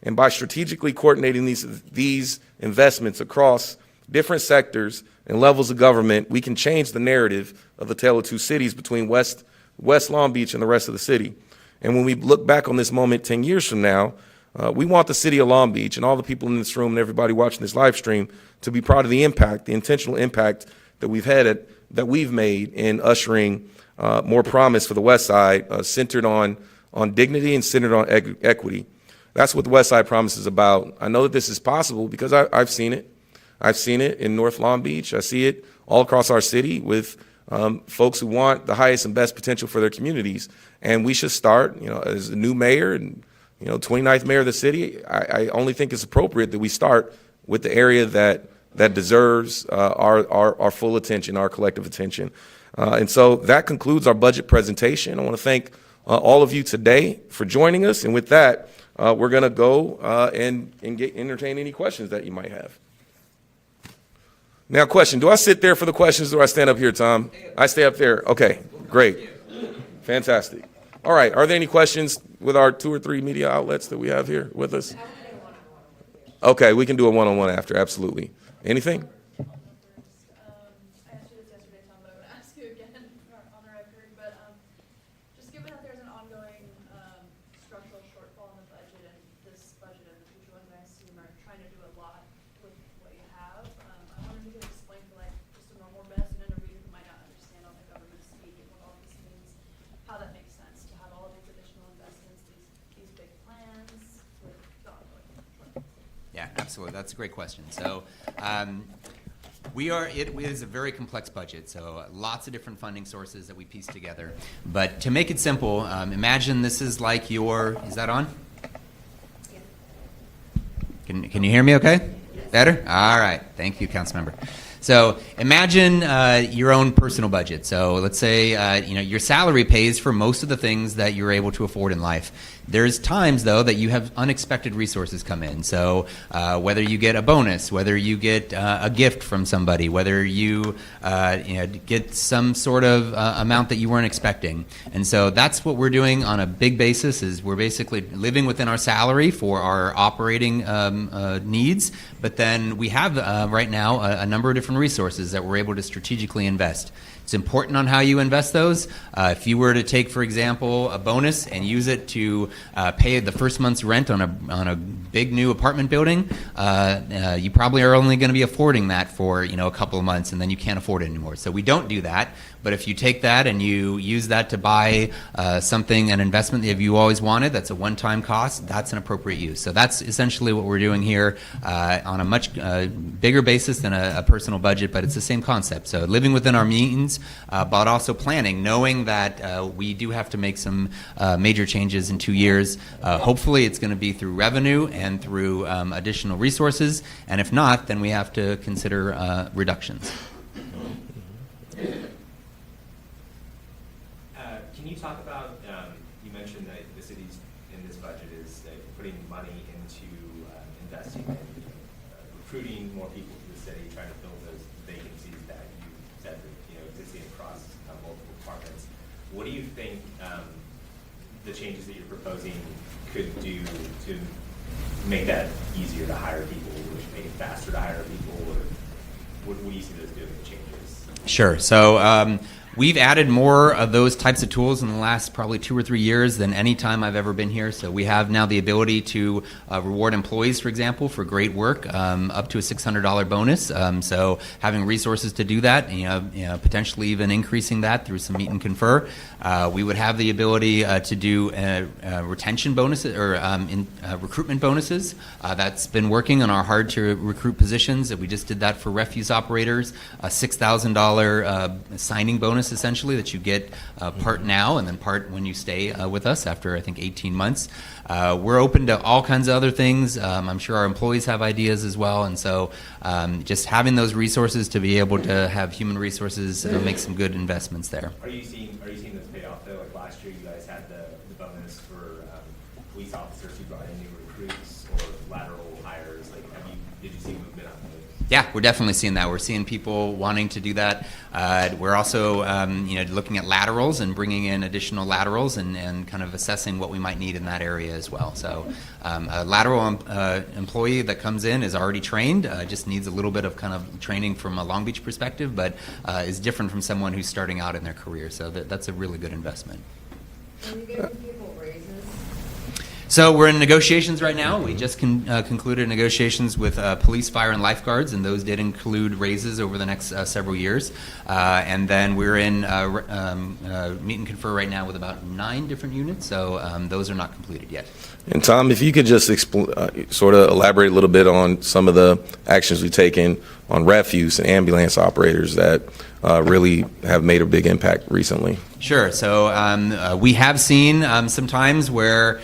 Speaker 2: And by strategically coordinating these investments across different sectors and levels of government, we can change the narrative of the tale of two cities between West Long Beach and the rest of the city. And when we look back on this moment 10 years from now, we want the city of Long Beach and all the people in this room and everybody watching this live stream to be proud of the impact, the intentional impact that we've made in ushering more promise for the West Side, centered on dignity and centered on equity. That's what the West Side Promise is about. I know that this is possible because I've seen it. I've seen it in North Long Beach. I see it all across our city with folks who want the highest and best potential for their communities. And we should start, as a new mayor and 29th mayor of the city, I only think it's appropriate that we start with the area that deserves our full attention, our collective attention. And so that concludes our budget presentation. I want to thank all of you today for joining us. And with that, we're going to go and entertain any questions that you might have. Now, question, do I sit there for the questions or do I stand up here, Tom? I stay up there. Okay, great. Fantastic. All right, are there any questions with our 2 or 3 media outlets that we have here with us? Okay, we can do a one-on-one after, absolutely. Anything?
Speaker 5: I asked you this yesterday, Tom, but I would ask you again on the record. But just given that there's an ongoing structural shortfall in the budget, and this budget and the future ones I assume are trying to do a lot with what you have, I wonder if you could explain to just a normal resident or reader who might not understand all the government speak and what all this means, how that makes sense to have all of these additional investments, these big plans with the ongoing shortfall.
Speaker 3: Yeah, absolutely. That's a great question. So it is a very complex budget, so lots of different funding sources that we piece together. But to make it simple, imagine this is like is that on? Yeah. Can you hear me okay? Yes. Better? All right. Thank you, Councilmember. So imagine your own personal budget. So let's say your salary pays for most of the things that you're able to afford in life. There's times, though, that you have unexpected resources come in. So whether you get a bonus, whether you get a gift from somebody, whether you get some sort of amount that you weren't expecting. And so that's what we're doing on a big basis, is we're basically living within our salary for our operating needs. But then we have right now a number of different resources that we're able to strategically invest. It's important on how you invest those. If you were to take, for example, a bonus and use it to pay the first month's rent on a big new apartment building, you probably are only going to be affording that for a couple of months, and then you can't afford it anymore. So we don't do that. But if you take that and you use that to buy something, an investment that you always wanted, that's a one-time cost, that's an appropriate use. So that's essentially what we're doing here on a much bigger basis than a personal budget, but it's the same concept. So living within our means, but also planning, knowing that we do have to make some major changes in 2 years. Hopefully it's going to be through revenue and through additional resources, and if not, then we have to consider reductions.
Speaker 6: Can you talk about, you mentioned that the city's in this budget is putting money into investing in recruiting more people to the city, trying to fill those vacancies that you said existing across multiple departments. What do you think the changes that you're proposing could do to make that easier to hire people, or make it faster to hire people, or what do you see those doing, the changes?
Speaker 3: Sure. So we've added more of those types of tools in the last probably 2 or 3 years than any time I've ever been here. So we have now the ability to reward employees, for example, for great work, up to a $600 bonus. So having resources to do that, potentially even increasing that through some meet and confer. We would have the ability to do retention bonuses or recruitment bonuses. That's been working on our hard to recruit positions. We just did that for refuse operators, a $6,000 signing bonus essentially that you get part now and then part when you stay with us after I think 18 months. We're open to all kinds of other things. I'm sure our employees have ideas as well, and so just having those resources to be able to have human resources make some good investments there.
Speaker 6: Are you seeing this pay off though? Like last year, you guys had the bonus for police officers who brought in new recruits or lateral hires. Like, did you see movement on those?
Speaker 3: Yeah, we're definitely seeing that. We're seeing people wanting to do that. We're also, looking at laterals and bringing in additional laterals and kind of assessing what we might need in that area as well. So a lateral employee that comes in is already trained, just needs a little bit of kind of training from a Long Beach perspective, but is different from someone who's starting out in their career. So that's a really good investment.
Speaker 5: Are you giving people raises?
Speaker 3: So we're in negotiations right now. We just concluded negotiations with police, fire, and lifeguards, and those did include raises over the next several years. And then we're in meet and confer right now with about 9 different units, so those are not completed yet.
Speaker 2: And Tom, if you could just sort of elaborate a little bit on some of the actions we've taken on refuse and ambulance operators that really have made a big impact recently.
Speaker 3: Sure. So we have seen some times where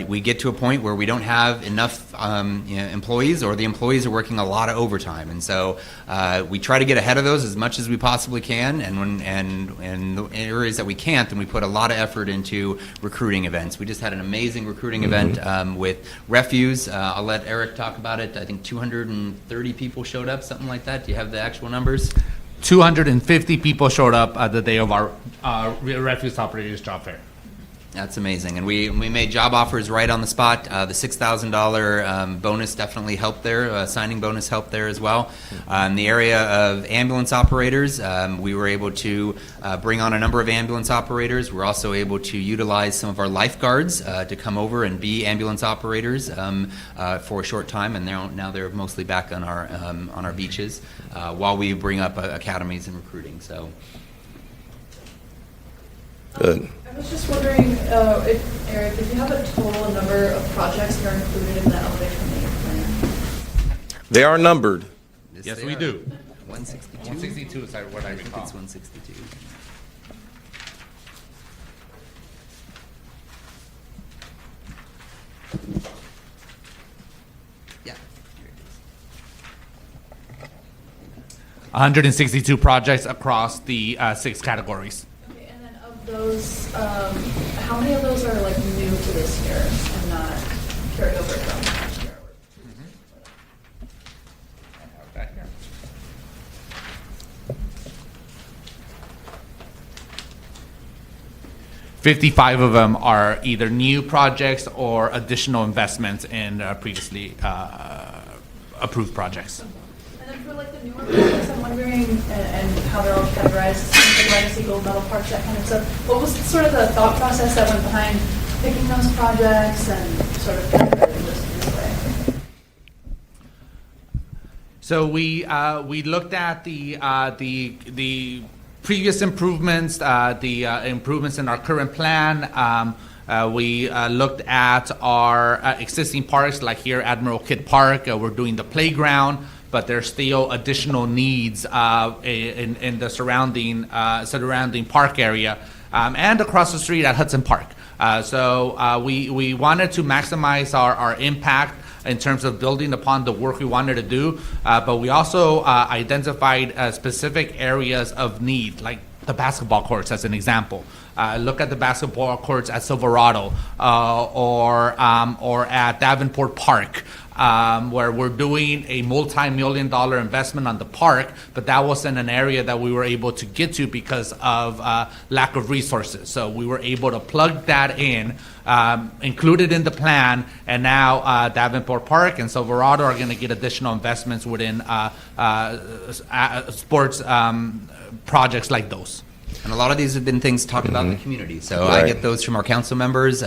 Speaker 3: we get to a point where we don't have enough employees, or the employees are working a lot of overtime, and so we try to get ahead of those as much as we possibly can. And in the areas that we can't, then we put a lot of effort into recruiting events. We just had an amazing recruiting event with refuse. I'll let Eric talk about it. I think 230 people showed up, something like that. Do you have the actual numbers?
Speaker 4: 250 people showed up at the day of our refuse operators job fair.
Speaker 3: That's amazing. And we made job offers right on the spot. The $6,000 bonus definitely helped there. Signing bonus helped there as well. In the area of ambulance operators, we were able to bring on a number of ambulance operators. We're also able to utilize some of our lifeguards to come over and be ambulance operators for a short time. And now they're mostly back on our beaches while we bring up academies and recruiting. So.
Speaker 2: Good.
Speaker 5: I was just wondering, Eric, if you have a total number of projects that are included in the elevation maintenance plan?
Speaker 2: They are numbered.
Speaker 4: Yes, we do.
Speaker 3: 162.
Speaker 4: 162 is what I
Speaker 3: I think
Speaker 4: recall.
Speaker 3: it's 162. Yeah. Here it is.
Speaker 4: 162 projects across the 6 categories.
Speaker 5: Okay, and then of those, how many of those are like new to this year and not carried over from last year?
Speaker 4: Back here. $55 of them are either new projects or additional investments in previously approved projects.
Speaker 5: And then for like the newer projects, I'm wondering and how they're all categorized, like legacy, gold medal parks, that kind of stuff. What was sort of the thought process that went behind picking those projects and sort of categorizing this this way?
Speaker 4: So we looked at the previous improvements, the improvements in our current plan. We looked at our existing parks, like here Admiral Kidd Park. We're doing the playground, but there's still additional needs in the surrounding park area, and across the street at Hudson Park. So we wanted to maximize our impact in terms of building upon the work we wanted to do, but we also identified specific areas of need, like the basketball courts as an example. Look at the basketball courts at Silverado or at Davenport Park, where we're doing a multi-million-dollar investment on the park, but that wasn't an area that we were able to get to because of lack of resources. So we were able to plug that in, include it in the plan, and now Davenport Park and Silverado are going to get additional investments within sports projects like those.
Speaker 3: And a lot of these have been things talked about in the community. So
Speaker 2: Right.
Speaker 3: I get those from our council members.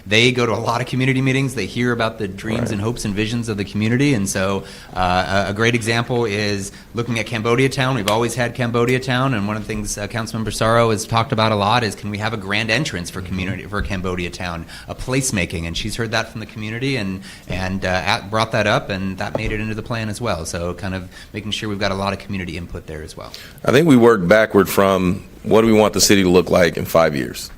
Speaker 3: They go to a lot of community meetings. They hear about the dreams and hopes and visions of the community. And so a great example is looking at Cambodia Town. We've always had Cambodia Town. And one of the things Councilmember Sorrow has talked about a lot is, can we have a grand entrance for Cambodia Town, a placemaking? And she's heard that from the community and brought that up, and that made it into the plan as well. So kind of making sure we've got a lot of community input there as well.
Speaker 2: I think we worked backward from what do we want the city to look like in 5 years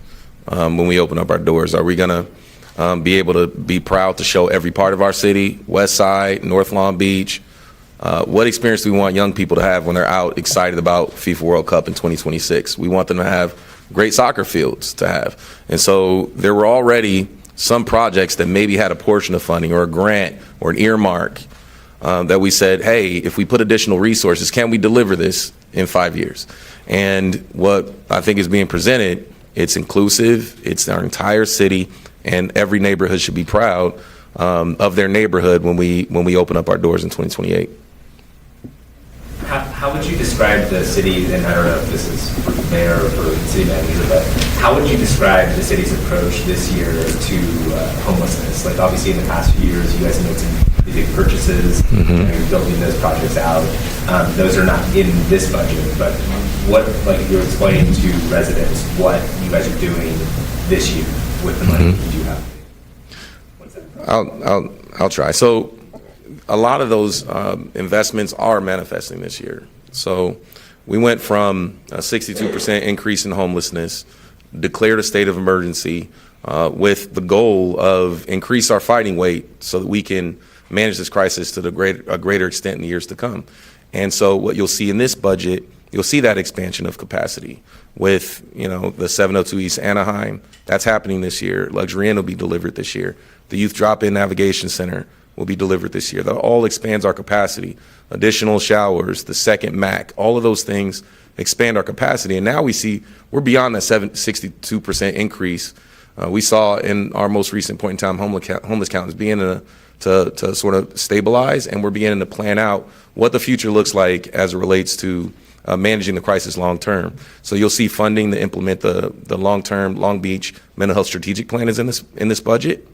Speaker 2: when we open up our doors. Are we going to be able to be proud to show every part of our city, West Side, North Long Beach? What experience do we want young people to have when they're out excited about FIFA World Cup in 2026? We want them to have great soccer fields to have. And so there were already some projects that maybe had a portion of funding or a grant or an earmark that we said, hey, if we put additional resources, can we deliver this in 5 years? And what I think is being presented, it's inclusive, it's our entire city, and every neighborhood should be proud of their neighborhood when we open up our doors in 2028.
Speaker 6: How would you describe the city, and I don't know if this is for the mayor or for the city manager, but how would you describe the city's approach this year to homelessness? Like, obviously in the past few years, you guys have made some big purchases, you're building those projects out. Those are not in this budget, but what, like, if you're explaining to residents what you guys are doing this year with the money you do have. What's that?
Speaker 2: I'll try. So a lot of those investments are manifesting this year. So we went from a 62% increase in homelessness, declared a state of emergency with the goal of increase our fighting weight so that we can manage this crisis to a greater extent in the years to come. And so what you'll see in this budget, you'll see that expansion of capacity with, the 702 East Anaheim. That's happening this year. Luxury Inn will be delivered this year. The Youth Drop-In Navigation Center will be delivered this year. That all expands our capacity. Additional showers, the second MAC, all of those things expand our capacity. And now we see we're beyond that 62% increase. We saw in our most recent point in time homeless count is beginning to sort of stabilize, and we're beginning to plan out what the future looks like as it relates to managing the crisis long term. So you'll see funding to implement the long term Long Beach mental health strategic plan is in this budget.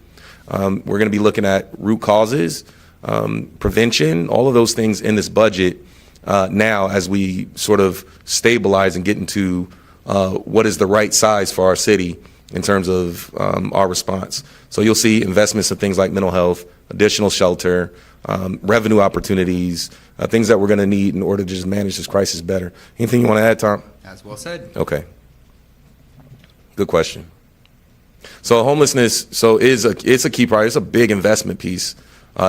Speaker 2: We're going to be looking at root causes, prevention, all of those things in this budget now as we sort of stabilize and get into what is the right size for our city in terms of our response. So you'll see investments in things like mental health, additional shelter, revenue opportunities, things that we're going to need in order to just manage this crisis better. Anything you want to add, Tom?
Speaker 3: As well said.
Speaker 2: Okay. Good question. So homelessness, it's a key priority. It's a big investment piece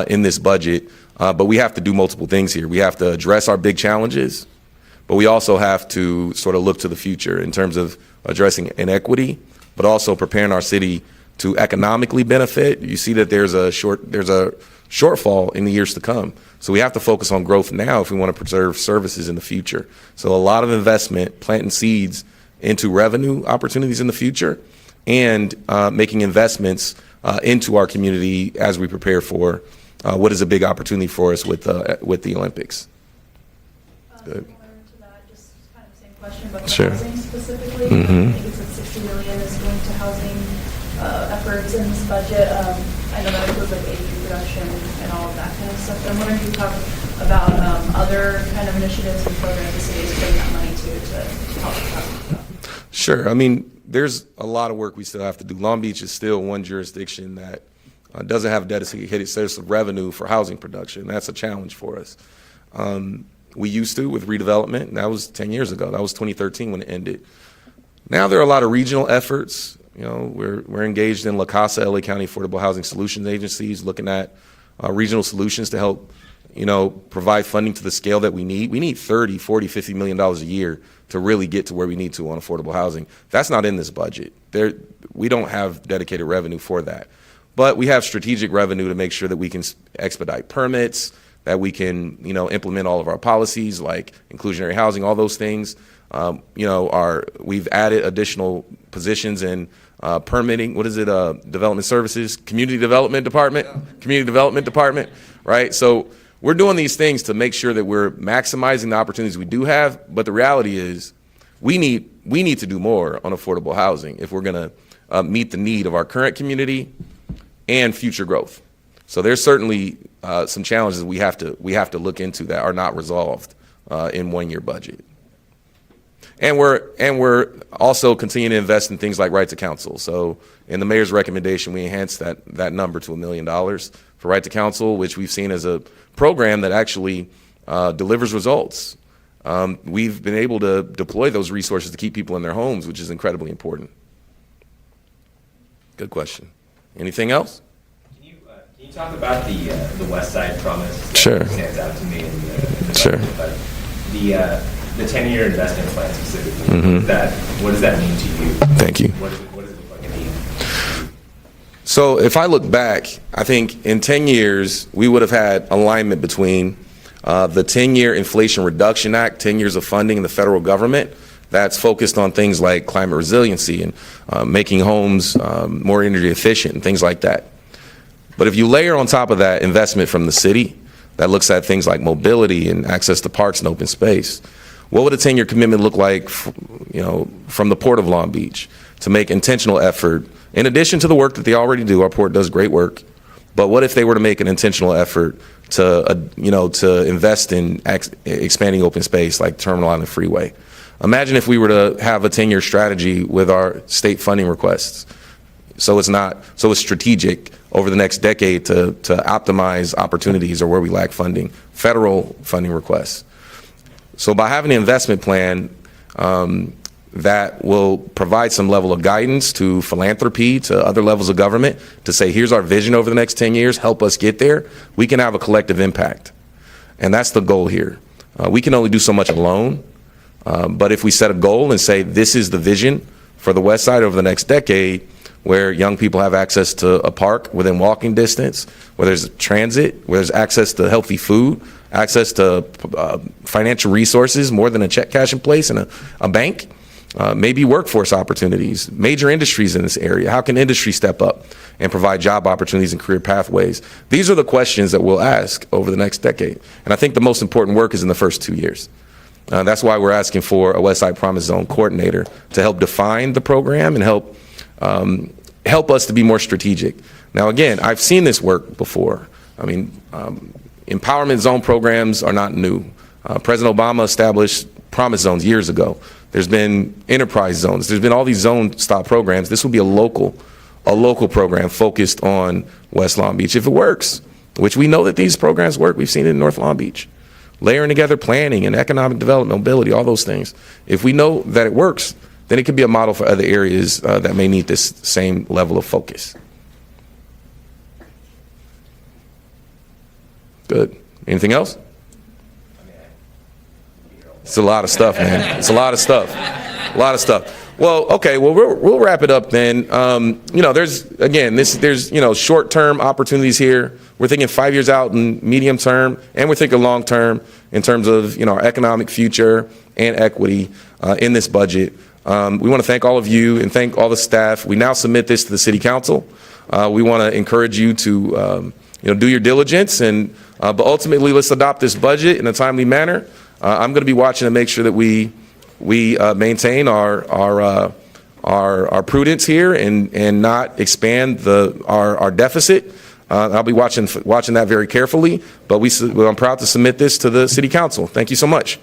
Speaker 2: in this budget, but we have to do multiple things here. We have to address our big challenges, but we also have to sort of look to the future in terms of addressing inequity, but also preparing our city to economically benefit. You see that there's a shortfall in the years to come. So we have to focus on growth now if we want to preserve services in the future. So a lot of investment, planting seeds into revenue opportunities in the future, and making investments into our community as we prepare for what is a big opportunity for us with the Olympics.
Speaker 5: Similar to that, question about the
Speaker 2: Sure.
Speaker 5: housing specifically. I think it said 60 million is going to housing efforts in this budget. I know that includes like age reproduction and all of that kind of stuff. I'm wondering if you talk about other kind of initiatives and programs the city is putting that money to help with that.
Speaker 2: Sure. I mean, there's a lot of work we still have to do. Long Beach is still one jurisdiction that doesn't have dedicated source of revenue for housing production. That's a challenge for us. We used to with redevelopment, and that was 10 years ago. That was 2013 when it ended. Now there are a lot of regional efforts. You know, we're engaged in La Casa, LA County Affordable Housing Solutions Agencies, looking at regional solutions to help, you know, provide funding to the scale that we need. We need 30, 40, $50 million a year to really get to where we need to on affordable housing. That's not in this budget. We don't have dedicated revenue for that. But we have strategic revenue to make sure that we can expedite permits, that we can, you know, implement all of our policies like inclusionary housing, all those things. You know, we've added additional positions in permitting. What is it? Development services, community development department, right? So we're doing these things to make sure that we're maximizing the opportunities we do have. But the reality is, we need to do more on affordable housing if we're going to meet the need of our current community and future growth. So there's certainly some challenges we have to look into that are not resolved in 1 year budget. And we're also continuing to invest in things like right to counsel. So in the mayor's recommendation, we enhanced that number to $1 million for right to counsel, which we've seen as a program that actually delivers results. We've been able to deploy those resources to keep people in their homes, which is incredibly important. Good question. Anything else?
Speaker 6: Can you talk about the West Side Promise?
Speaker 2: Sure.
Speaker 6: That stands out to me in the
Speaker 2: Sure.
Speaker 6: budget, but the 10-year investment plan specifically, what does that mean to you?
Speaker 2: Thank you.
Speaker 6: What does it look like in the end?
Speaker 2: So if I look back, I think in 10 years, we would have had alignment between the 10-year Inflation Reduction Act, 10 years of funding in the federal government that's focused on things like climate resiliency and making homes more energy efficient and things like that. But if you layer on top of that investment from the city that looks at things like mobility and access to parks and open space, what would a 10-year commitment look like, you know, from the Port of Long Beach to make intentional effort, in addition to the work that they already do? Our port does great work. But what if they were to make an intentional effort to, you know, to invest in expanding open space like Terminal Island Freeway? Imagine if we were to have a 10-year strategy with our state funding requests. So it's strategic over the next decade to optimize opportunities or where we lack funding, federal funding requests. So by having an investment plan that will provide some level of guidance to philanthropy, to other levels of government, to say, here's our vision over the next 10 years, help us get there, we can have a collective impact. And that's the goal here. We can only do so much alone, but if we set a goal and say, this is the vision for the West Side over the next decade, where young people have access to a park within walking distance, where there's transit, where there's access to healthy food, access to financial resources, more than a check cash in place and a bank, maybe workforce opportunities, major industries in this area. How can industry step up and provide job opportunities and career pathways? These are the questions that we'll ask over the next decade. And I think the most important work is in the first 2 years. That's why we're asking for a West Side Promise Zone coordinator to help define the program and help us to be more strategic. Now, again, I've seen this work before. I mean, empowerment zone programs are not new. President Obama established promise zones years ago. There's been enterprise zones. There's been all these zone style programs. This will be a local program focused on West Long Beach. If it works, which we know that these programs work, we've seen it in North Long Beach. Layering together planning and economic development, mobility, all those things. If we know that it works, then it could be a model for other areas that may need this same level of focus. Good. Anything else? It's a lot of stuff, man. It's a lot of stuff. A lot of stuff. Well, okay. Well, we'll wrap it up then. You know, there's short-term opportunities here. We're thinking 5 years out and medium term, and we're thinking long term in terms of, you know, our economic future and equity in this budget. We want to thank all of you and thank all the staff. We now submit this to the City Council. We want to encourage you to, do your diligence, but ultimately let's adopt this budget in a timely manner. I'm going to be watching to make sure that we we maintain our prudence here and not expand our deficit. I'll be watching that very carefully, but I'm proud to submit this to the City Council. Thank you so much.